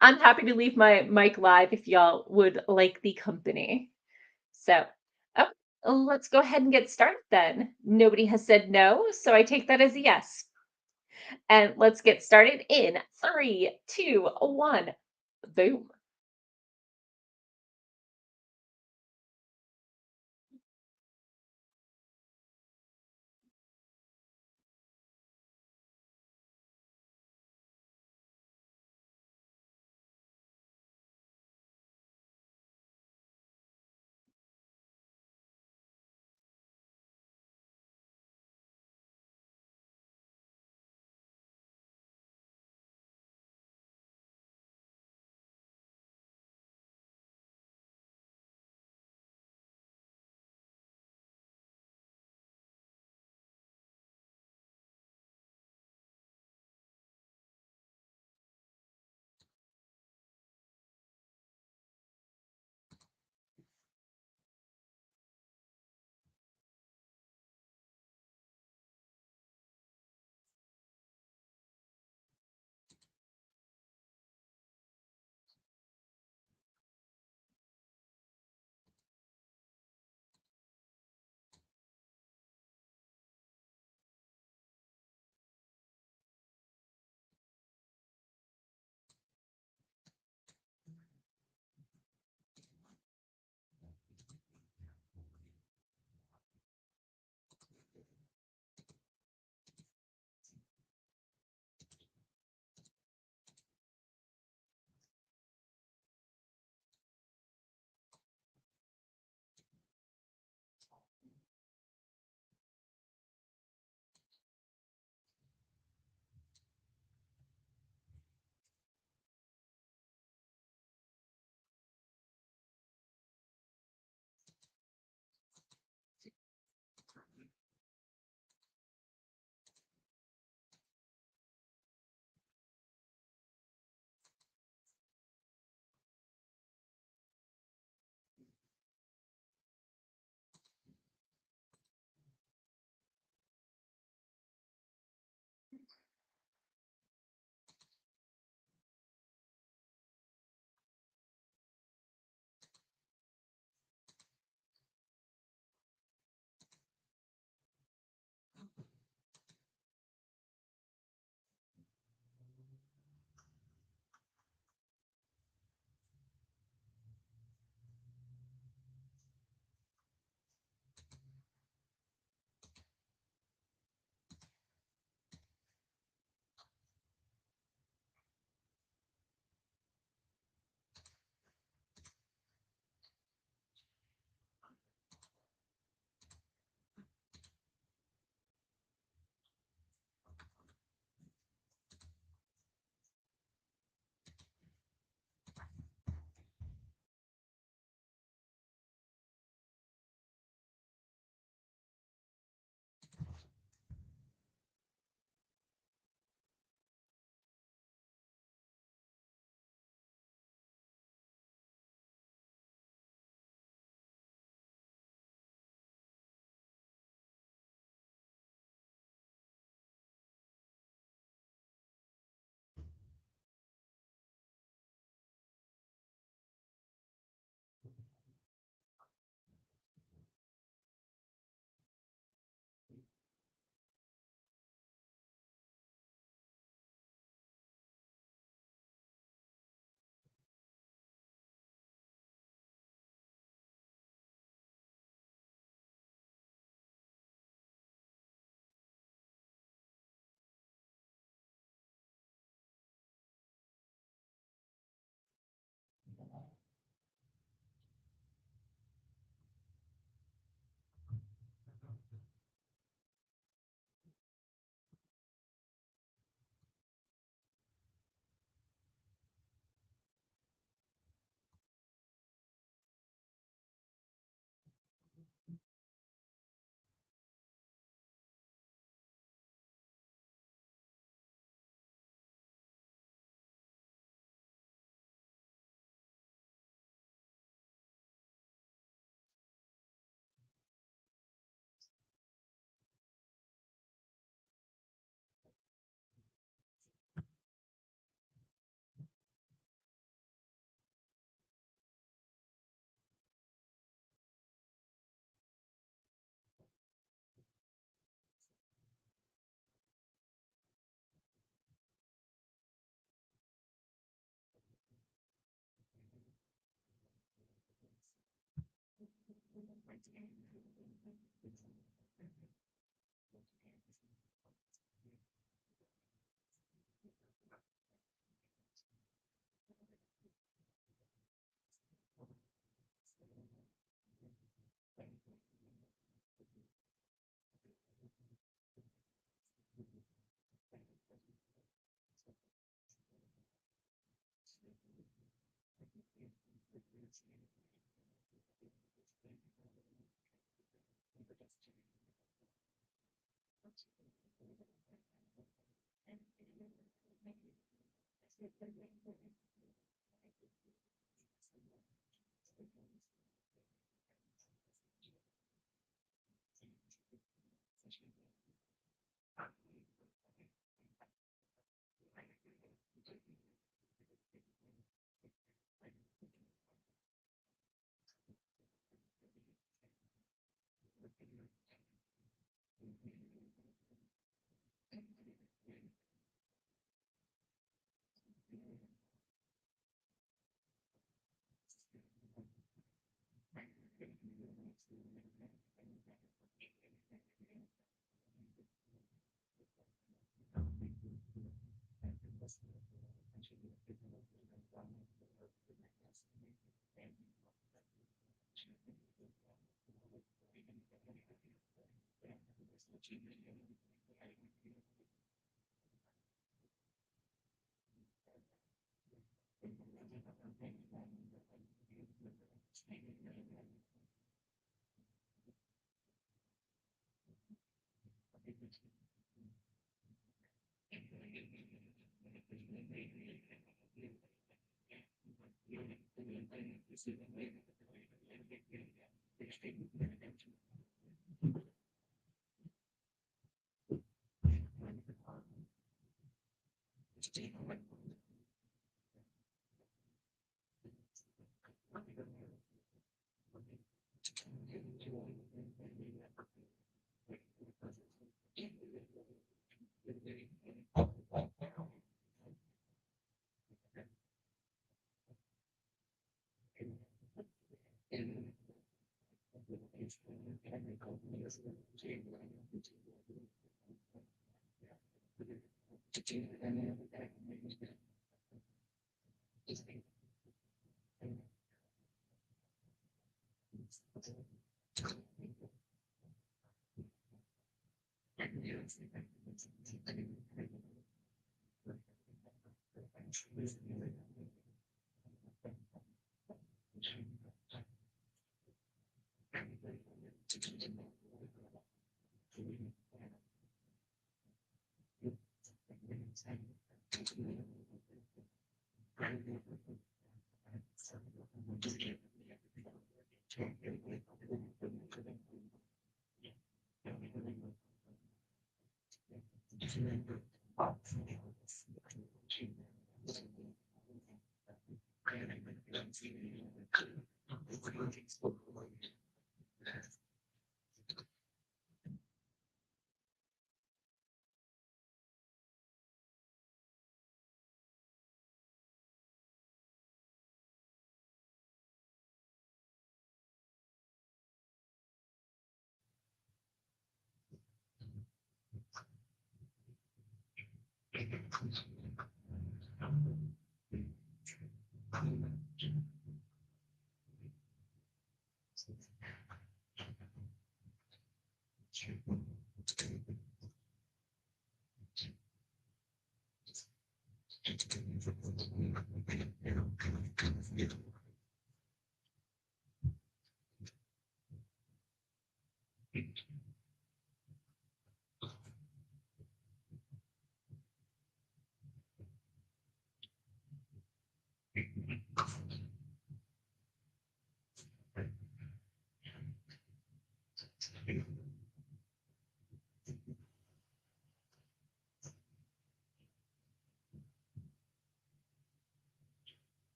Speaker 1: I'm happy to leave my mic live if y'all would like the company. So, oh, let's go ahead and get started then. Nobody has said no, so I take that as a yes. And let's get started in 3, 2, 1. Boom.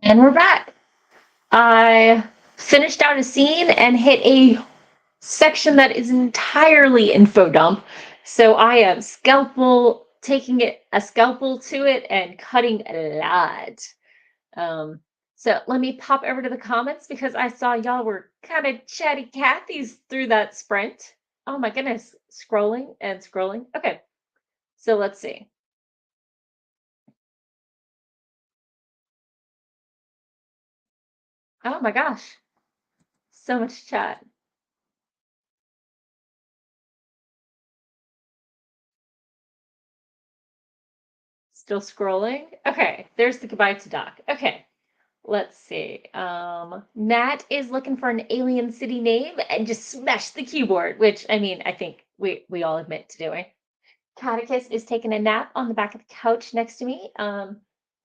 Speaker 1: And we're back. I finished out a scene and hit a section that is entirely info dump. So I am taking it a scalpel to it and cutting a lot. Um, so let me pop over to the comments because I saw y'all were kind of chatty Cathy's through that sprint. Oh my goodness, scrolling and scrolling. Okay, so let's see. Oh my gosh, so much chat. Still scrolling. Okay, there's the goodbye to Doc. Okay, let's see. Nat is looking for an alien city name and just smash the keyboard, which I mean, I think we all admit to doing. Catechus is taking a nap on the back of the couch next to me,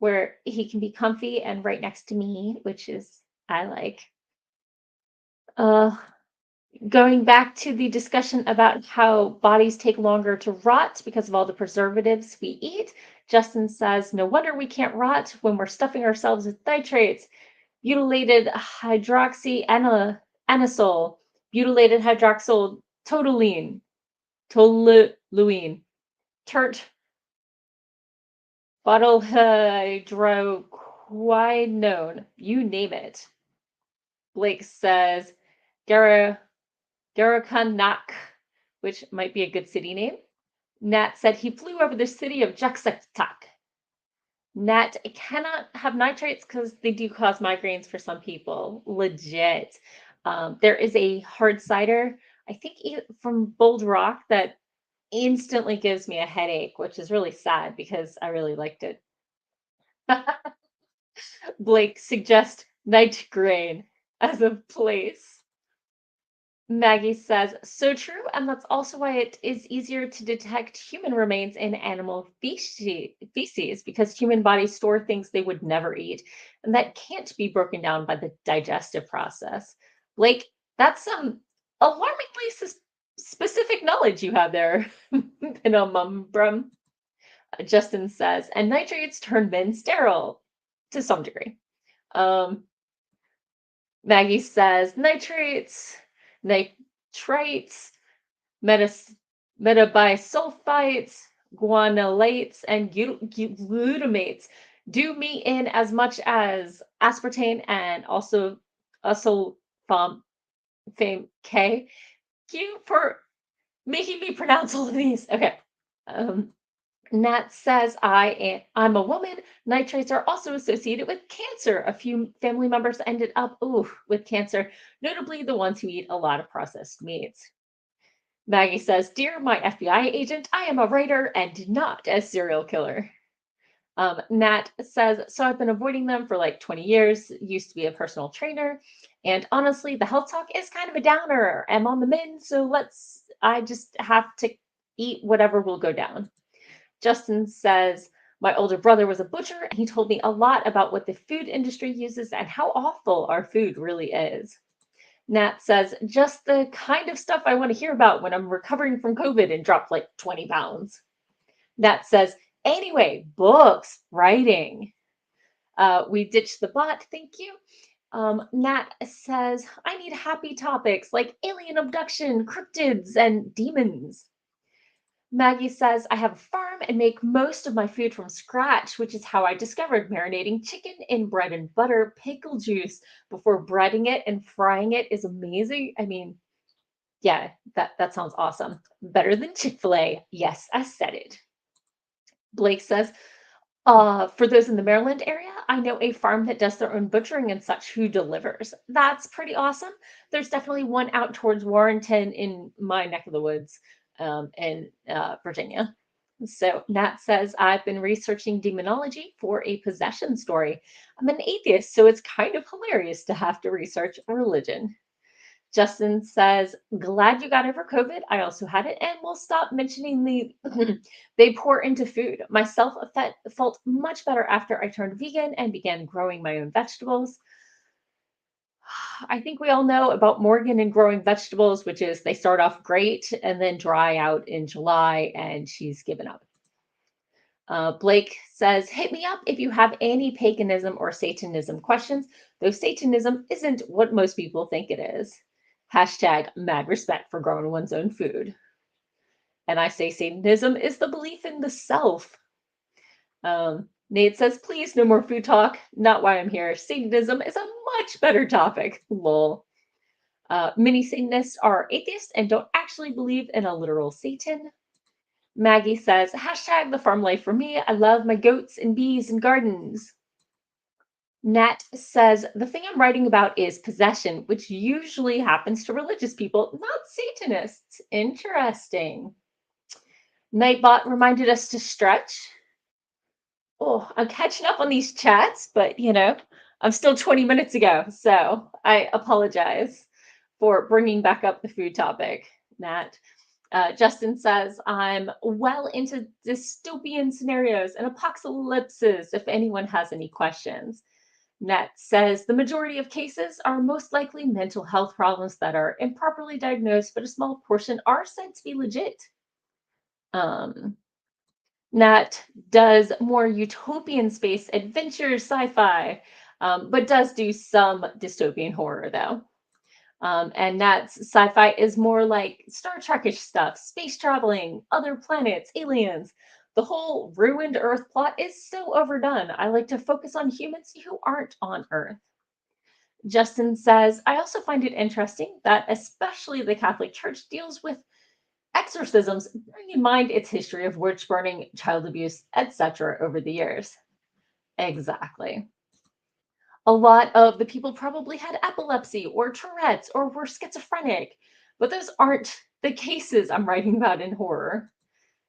Speaker 1: where he can be comfy and right next to me, which is I like. Uh, Going back to the discussion about how bodies take longer to rot because of all the preservatives we eat, Justin says, no wonder we can't rot when we're stuffing ourselves with nitrates, butylated hydroxyanisole, butylated hydroxyl toluene, tert bottlehydroquinone, you name it. Blake says, Gara Garakanak, which might be a good city name. Nat said he flew over the city of Jaksaktak. Nat cannot have nitrates because they do cause migraines for some people. Legit. There is a hard cider, I think from Bold Rock, that instantly gives me a headache, which is really sad because I really liked it. Blake suggests night grain as a place. Maggie says, so true, and that's also why it is easier to detect human remains in animal feces because human bodies store things they would never eat, and that can't be broken down by the digestive process. Blake, that's some alarmingly specific knowledge you have there, Pinamum. Justin says, and nitrates turn men sterile to some degree. Maggie says, nitrates, metabisulfites, guanolates, and glutamates do me in as much as aspartame and also usulfam fame K. Thank you for making me pronounce all of these. Okay. Nat says, I'm a woman. Nitrates are also associated with cancer. A few family members ended up with cancer, notably the ones who eat a lot of processed meats. Maggie says, Dear my FBI agent, I am a writer and not a serial killer. Nat says, so I've been avoiding them for like 20 years, used to be a personal trainer. And honestly, the health talk is kind of a downer. I'm on the mend, so I just have to eat whatever will go down. Justin says, my older brother was a butcher and he told me a lot about what the food industry uses and how awful our food really is. Nat says, just the kind of stuff I want to hear about when I'm recovering from COVID and dropped like 20 pounds. Nat says, anyway, books, writing. We ditched the bot, thank you. Nat says, I need happy topics like alien abduction, cryptids, and demons. Maggie says, I have a farm and make most of my food from scratch, which is how I discovered marinating chicken in bread and butter pickle juice before breading it and frying it is amazing. I mean, yeah, that sounds awesome. Better than Chick-fil-A. Yes, I said it. Blake says, for those in the Maryland area, I know a farm that does their own butchering and such who delivers. That's pretty awesome. There's definitely one out towards Warrenton in my neck of the woods in Virginia. So Nat says, I've been researching demonology for a possession story. I'm an atheist, so it's kind of hilarious to have to research religion. Justin says, glad you got over COVID. I also had it, and we'll stop mentioning they pour into food. Myself felt much better after I turned vegan and began growing my own vegetables. I think we all know about Morgan and growing vegetables, which is they start off great and then dry out in July, and she's given up. Blake says, hit me up if you have any paganism or Satanism questions, though Satanism isn't what most people think it is. Hashtag mad respect for growing one's own food. And I say Satanism is the belief in the self. Nate says, please, no more food talk. Not why I'm here. Satanism is a much better topic. Lol. Many Satanists are atheists and don't actually believe in a literal Satan. Maggie says, hashtag the farm life for me. I love my goats and bees and gardens. Nat says, the thing I'm writing about is possession, which usually happens to religious people, not Satanists. Interesting. Nightbot reminded us to stretch. Oh, I'm catching up on these chats, but I'm still 20 minutes ago, so I apologize for bringing back up the food topic, Nat. Justin says, I'm well into dystopian scenarios and apocalypses if anyone has any questions. Nat says, the majority of cases are most likely mental health problems that are improperly diagnosed, but a small portion are said to be legit. Nat does more utopian space adventure sci-fi, but does do some dystopian horror, though. And Nat's sci-fi is more like Star Trek-ish stuff, space traveling, other planets, aliens. The whole ruined Earth plot is so overdone. I like to focus on humans who aren't on Earth. Justin says, I also find it interesting that especially the Catholic Church deals with exorcisms, bearing in mind its history of witch burning, child abuse, etc. over the years. Exactly. A lot of the people probably had epilepsy or Tourette's or were schizophrenic, but those aren't the cases I'm writing about in horror.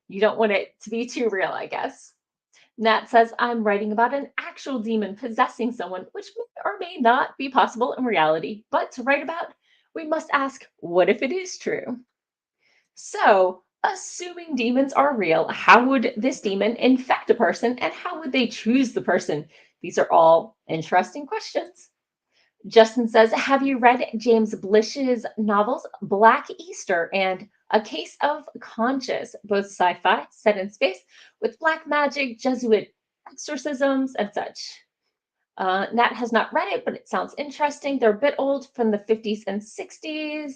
Speaker 1: You don't want it to be too real, I guess. Nat says, I'm writing about an actual demon possessing someone, which may or may not be possible in reality, but to write about, we must ask, what if it is true? So, assuming demons are real, how would this demon infect a person and how would they choose the person? These are all interesting questions. Justin says, have you read James Blish's novels Black Easter and A Case of Conscience, both sci-fi set in space with black magic, Jesuit exorcisms, and such? Nat has not read it, but it sounds interesting. They're a bit old, from the 50s and 60s.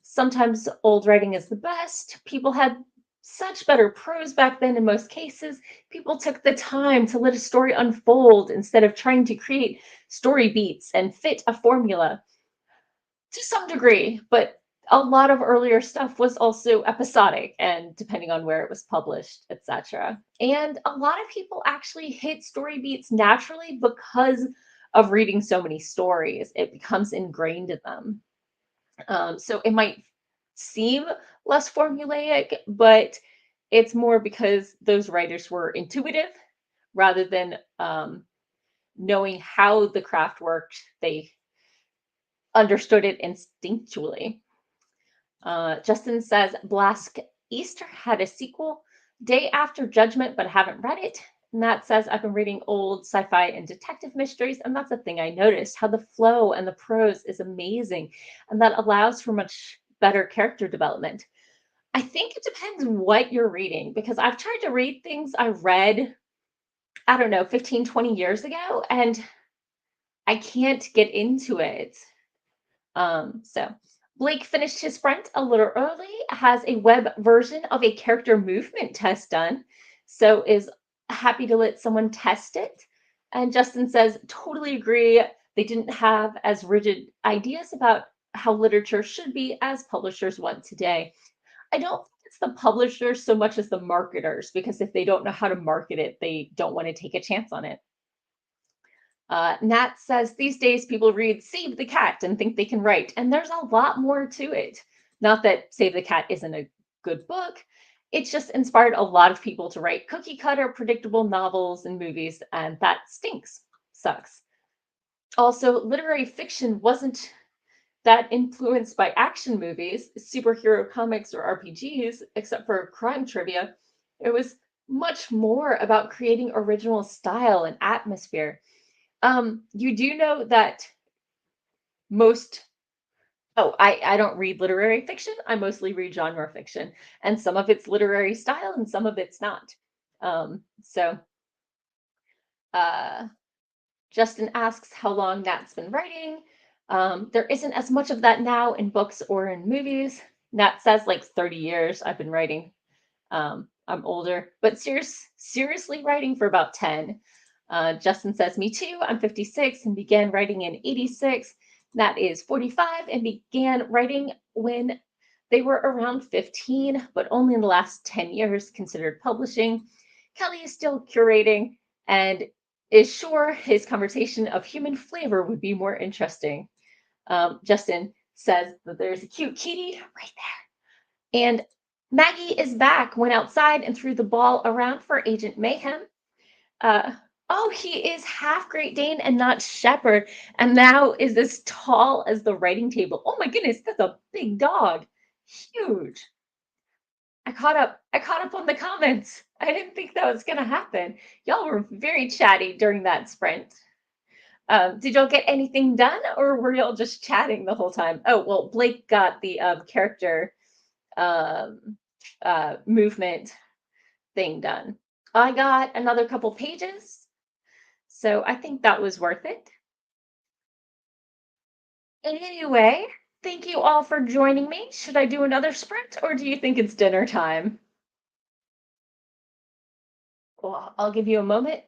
Speaker 1: Sometimes old writing is the best. People had such better prose back then in most cases. People took the time to let a story unfold instead of trying to create story beats and fit a formula to some degree. But a lot of earlier stuff was also episodic and depending on where it was published, etc. And a lot of people actually hit story beats naturally because of reading so many stories. It becomes ingrained in them. So it might seem less formulaic, but it's more because those writers were intuitive rather than knowing how the craft worked. They understood it instinctually. Justin says Blask Easter had a sequel, Day After Judgment, but haven't read it. Matt says, I've been reading old sci-fi and detective mysteries, and that's the thing I noticed, how the flow and the prose is amazing, and that allows for much better character development. I think it depends what you're reading, because I've tried to read things I read, I don't know, 15, 20 years ago, and I can't get into it. So Blake finished his sprint a little early, has a web version of a character movement test done, so is happy to let someone test it. And Justin says, totally agree. They didn't have as rigid ideas about how literature should be as publishers want today. I don't think it's the publishers so much as the marketers, because if they don't know how to market it, they don't want to take a chance on it. Nat says these days people read Save the Cat and think they can write, and there's a lot more to it. Not that Save the Cat isn't a good book, it's just inspired a lot of people to write cookie cutter, predictable novels and movies, and that stinks. Sucks. Also, literary fiction wasn't that influenced by action movies, superhero comics, or RPGs, except for crime trivia. It was much more about creating original style and atmosphere. You do know that most, oh, I don't read literary fiction. I mostly read genre fiction, and some of it's literary style and some of it's not. So uh, Justin asks how long Nat's been writing. There isn't as much of that now in books or in movies. Nat says like 30 years I've been writing. I'm older, but seriously writing for about 10. Justin says, me too. I'm 56 and began writing in 86. Nat is 45 and began writing when they were around 15, but only in the last 10 years considered publishing. Kelly is still curating and is sure his conversation of human flavor would be more interesting. Justin says that there's a cute kitty right there. And Maggie is back, went outside and threw the ball around for Agent Mayhem. Uh, oh, he is half Great Dane and not Shepherd, and now is as tall as the writing table. Oh my goodness, that's a big dog. Huge. I caught up on the comments. I didn't think that was gonna happen. Y'all were very chatty during that sprint. Did y'all get anything done, or were y'all just chatting the whole time? Oh, well, Blake got the character um, movement thing done. I got another couple pages, so I think that was worth it. Anyway, thank you all for joining me. Should I do another sprint, or do you think it's dinner time? Well, I'll give you a moment.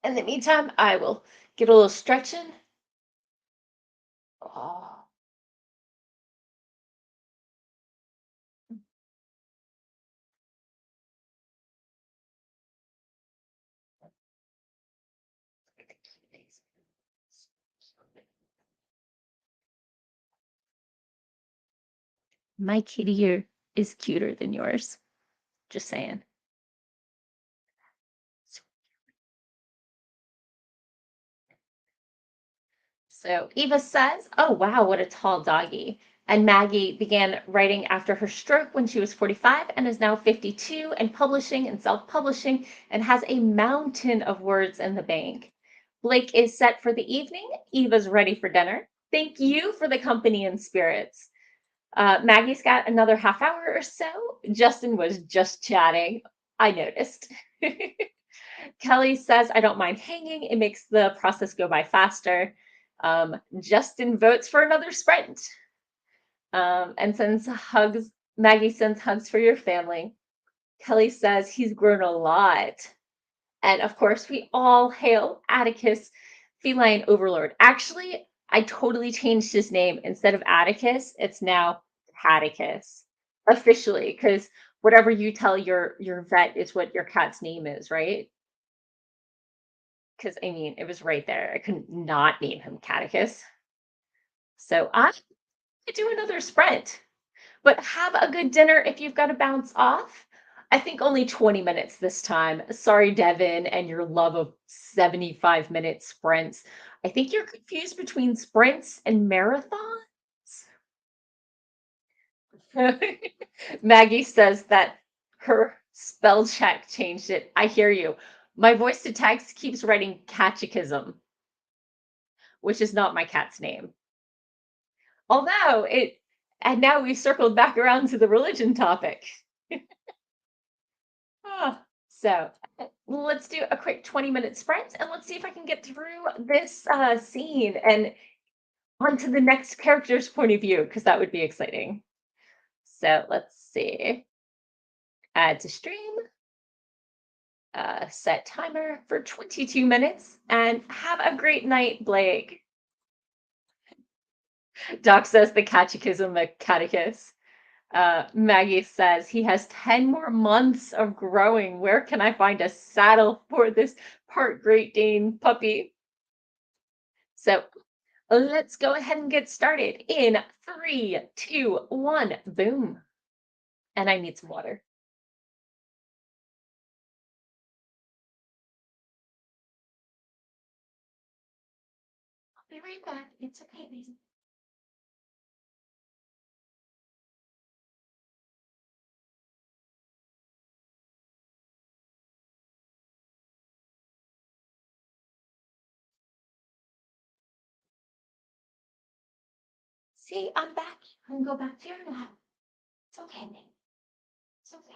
Speaker 1: In the meantime, I will get a little stretching. Oh, my kitty here is cuter than yours. Just saying. So Eva says, oh, wow, what a tall doggy. And Maggie began writing after her stroke when she was 45 and is now 52 and publishing and self publishing and has a mountain of words in the bank. Blake is set for the evening. Eva's ready for dinner. Thank you for the company and spirits. Maggie's got another half hour or so. Justin was just chatting. I noticed. Kelly says, I don't mind hanging. It makes the process go by faster. Justin votes for another sprint and sends hugs. Maggie sends hugs for your family. Kelly says he's grown a lot. And of course, we all hail Atticus, feline overlord. Actually, I totally changed his name. Instead of Atticus, it's now Catticus officially, because whatever you tell your vet is what your cat's name is, right? Because I mean, it was right there. I couldn't not name him Catticus. So I could do another sprint, but have a good dinner if you've got to bounce off. I think only 20 minutes this time. Sorry, Devin, and your love of 75-minute sprints. I think you're confused between sprints and marathons. Maggie says that her spell check changed it. I hear you. My voice to text keeps writing catechism, which is not my cat's name. Although it, and now we circled back around to the religion topic. Ah, so let's do a quick 20-minute sprint and let's see if I can get through this scene and onto the next character's point of view, because that would be exciting. So let's see. Add to stream. Set timer for 22 minutes and have a great night, Blake. Doc says the catechism of catechus. Maggie says he has 10 more months of growing. Where can I find a saddle for this part Great Dane puppy? So let's go ahead and get started in 3, 2, 1, boom. And I need some water. I'll be right back. It's okay, baby. See, I'm back. I can go back to your lap. It's okay, baby. It's okay.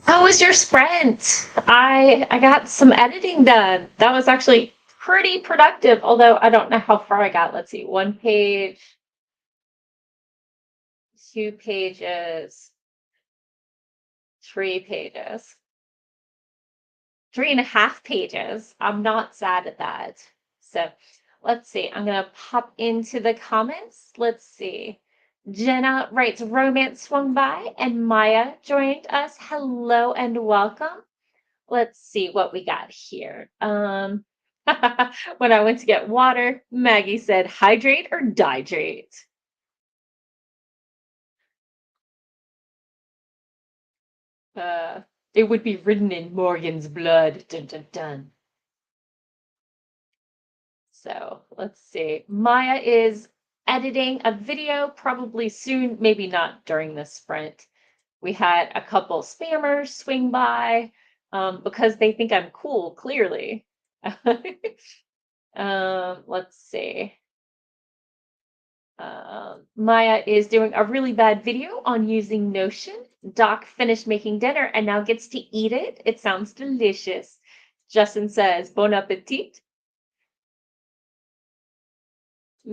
Speaker 1: How was your sprint? I got some editing done. That was actually pretty productive, although I don't know how far I got. Let's see, 1 page, 2 pages, 3 pages, 3.5 pages. I'm not sad at that. So let's see. I'm gonna pop into the comments. Let's see. Jenna writes, romance swung by, and Maya joined us. Hello and welcome. Let's see what we got here. When I went to get water, Maggie said, hydrate or dihydrate? Uh, it would be written in Morgan's blood. Dun, dun, dun. So let's see. Maya is editing a video probably soon, maybe not during this sprint. We had a couple spammers swing by because they think I'm cool, clearly. Let's see. Maya is doing a really bad video on using Notion. Doc finished making dinner and now gets to eat it. It sounds delicious. Justin says, bon appetit.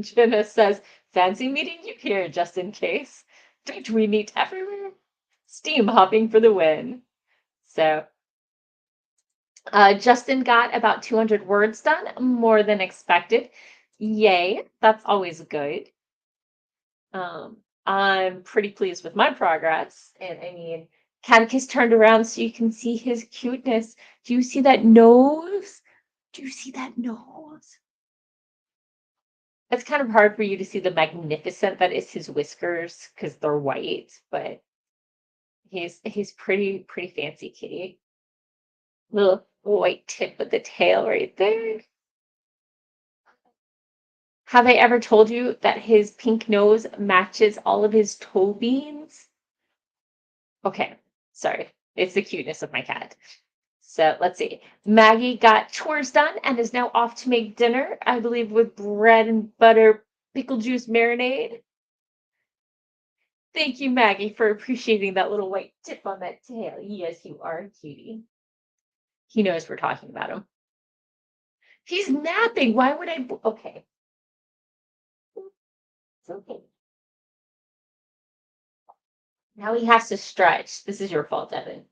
Speaker 1: Jenna says, fancy meeting you here, just in case. Don't we meet everywhere? Steam hopping for the win. So, Justin got about 200 words done, more than expected. Yay, that's always good. I'm pretty pleased with my progress. And I mean, Catechus turned around so you can see his cuteness. Do you see that nose? Do you see that nose? It's kind of hard for you to see the magnificent that is his whiskers because they're white, but he's pretty fancy kitty. Little white tip with the tail right there. Have I ever told you that his pink nose matches all of his toe beans? Okay, sorry. It's the cuteness of my cat. So let's see. Maggie got chores done and is now off to make dinner, I believe, with bread and butter, pickle juice marinade. Thank you, Maggie, for appreciating that little white tip on that tail. Yes, you are a cutie. He knows we're talking about him. He's napping. Why would I? Okay, it's okay. Now he has to stretch. This is your fault, Evan.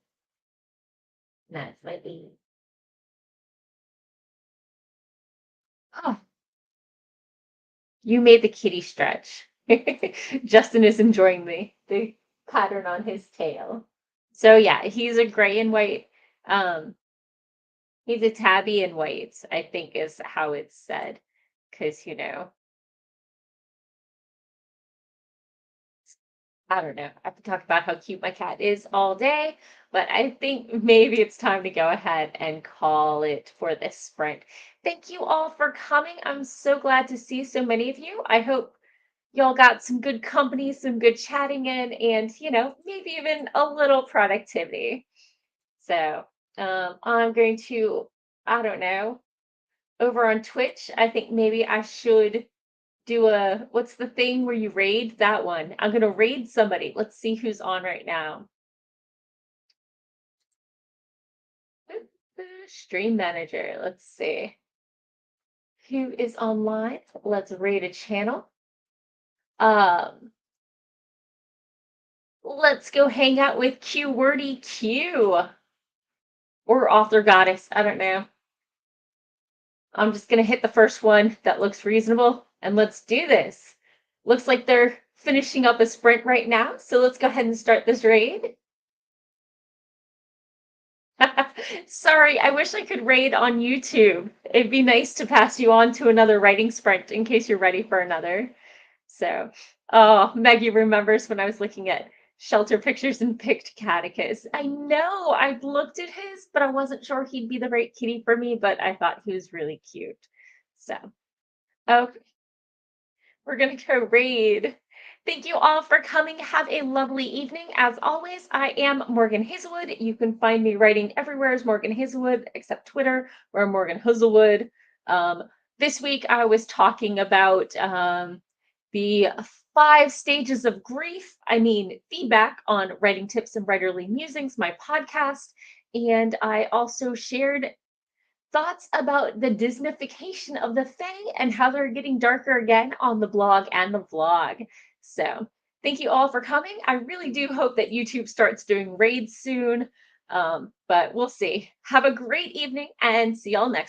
Speaker 1: That's my baby. Oh, you made the kitty stretch. Justin is enjoying the pattern on his tail. So yeah, he's a gray and white. Um, he's a tabby and white, I think is how it's said. Because I don't know. I could talk about how cute my cat is all day, but I think maybe it's time to go ahead and call it for this sprint. Thank you all for coming. I'm so glad to see so many of you. I hope y'all got some good company, some good chatting in, and maybe even a little productivity. So I'm going to, I don't know, over on Twitch, I think maybe I should do a what's the thing where you raid that one? I'm gonna raid somebody. Let's see who's on right now. Stream manager. Let's see who is online. Let's raid a channel. Um, let's go hang out with Q Wordy Q or Author Goddess. I don't know. I'm just gonna hit the first one that looks reasonable and let's do this. Looks like they're finishing up a sprint right now, so let's go ahead and start this raid. Sorry, I wish I could raid on YouTube. It'd be nice to pass you on to another writing sprint in case you're ready for another. So, oh, Maggie remembers when I was looking at shelter pictures and picked Catechus. I know I looked at his, but I wasn't sure he'd be the right kitty for me, but I thought he was really cute. So, okay, we're gonna go raid. Thank you all for coming. Have a lovely evening. As always, I am Morgan Hazelwood. You can find me writing everywhere as Morgan Hazelwood, except Twitter, where I'm Morgan Hazelwood. This week, I was talking about the 5 stages of grief. I mean, feedback on writing tips and writerly musings, my podcast. And I also shared thoughts about the Disneyfication of the Fae and how they're getting darker again on the blog and the vlog. So thank you all for coming. I really do hope that YouTube starts doing raids soon, but we'll see. Have a great evening and see y'all next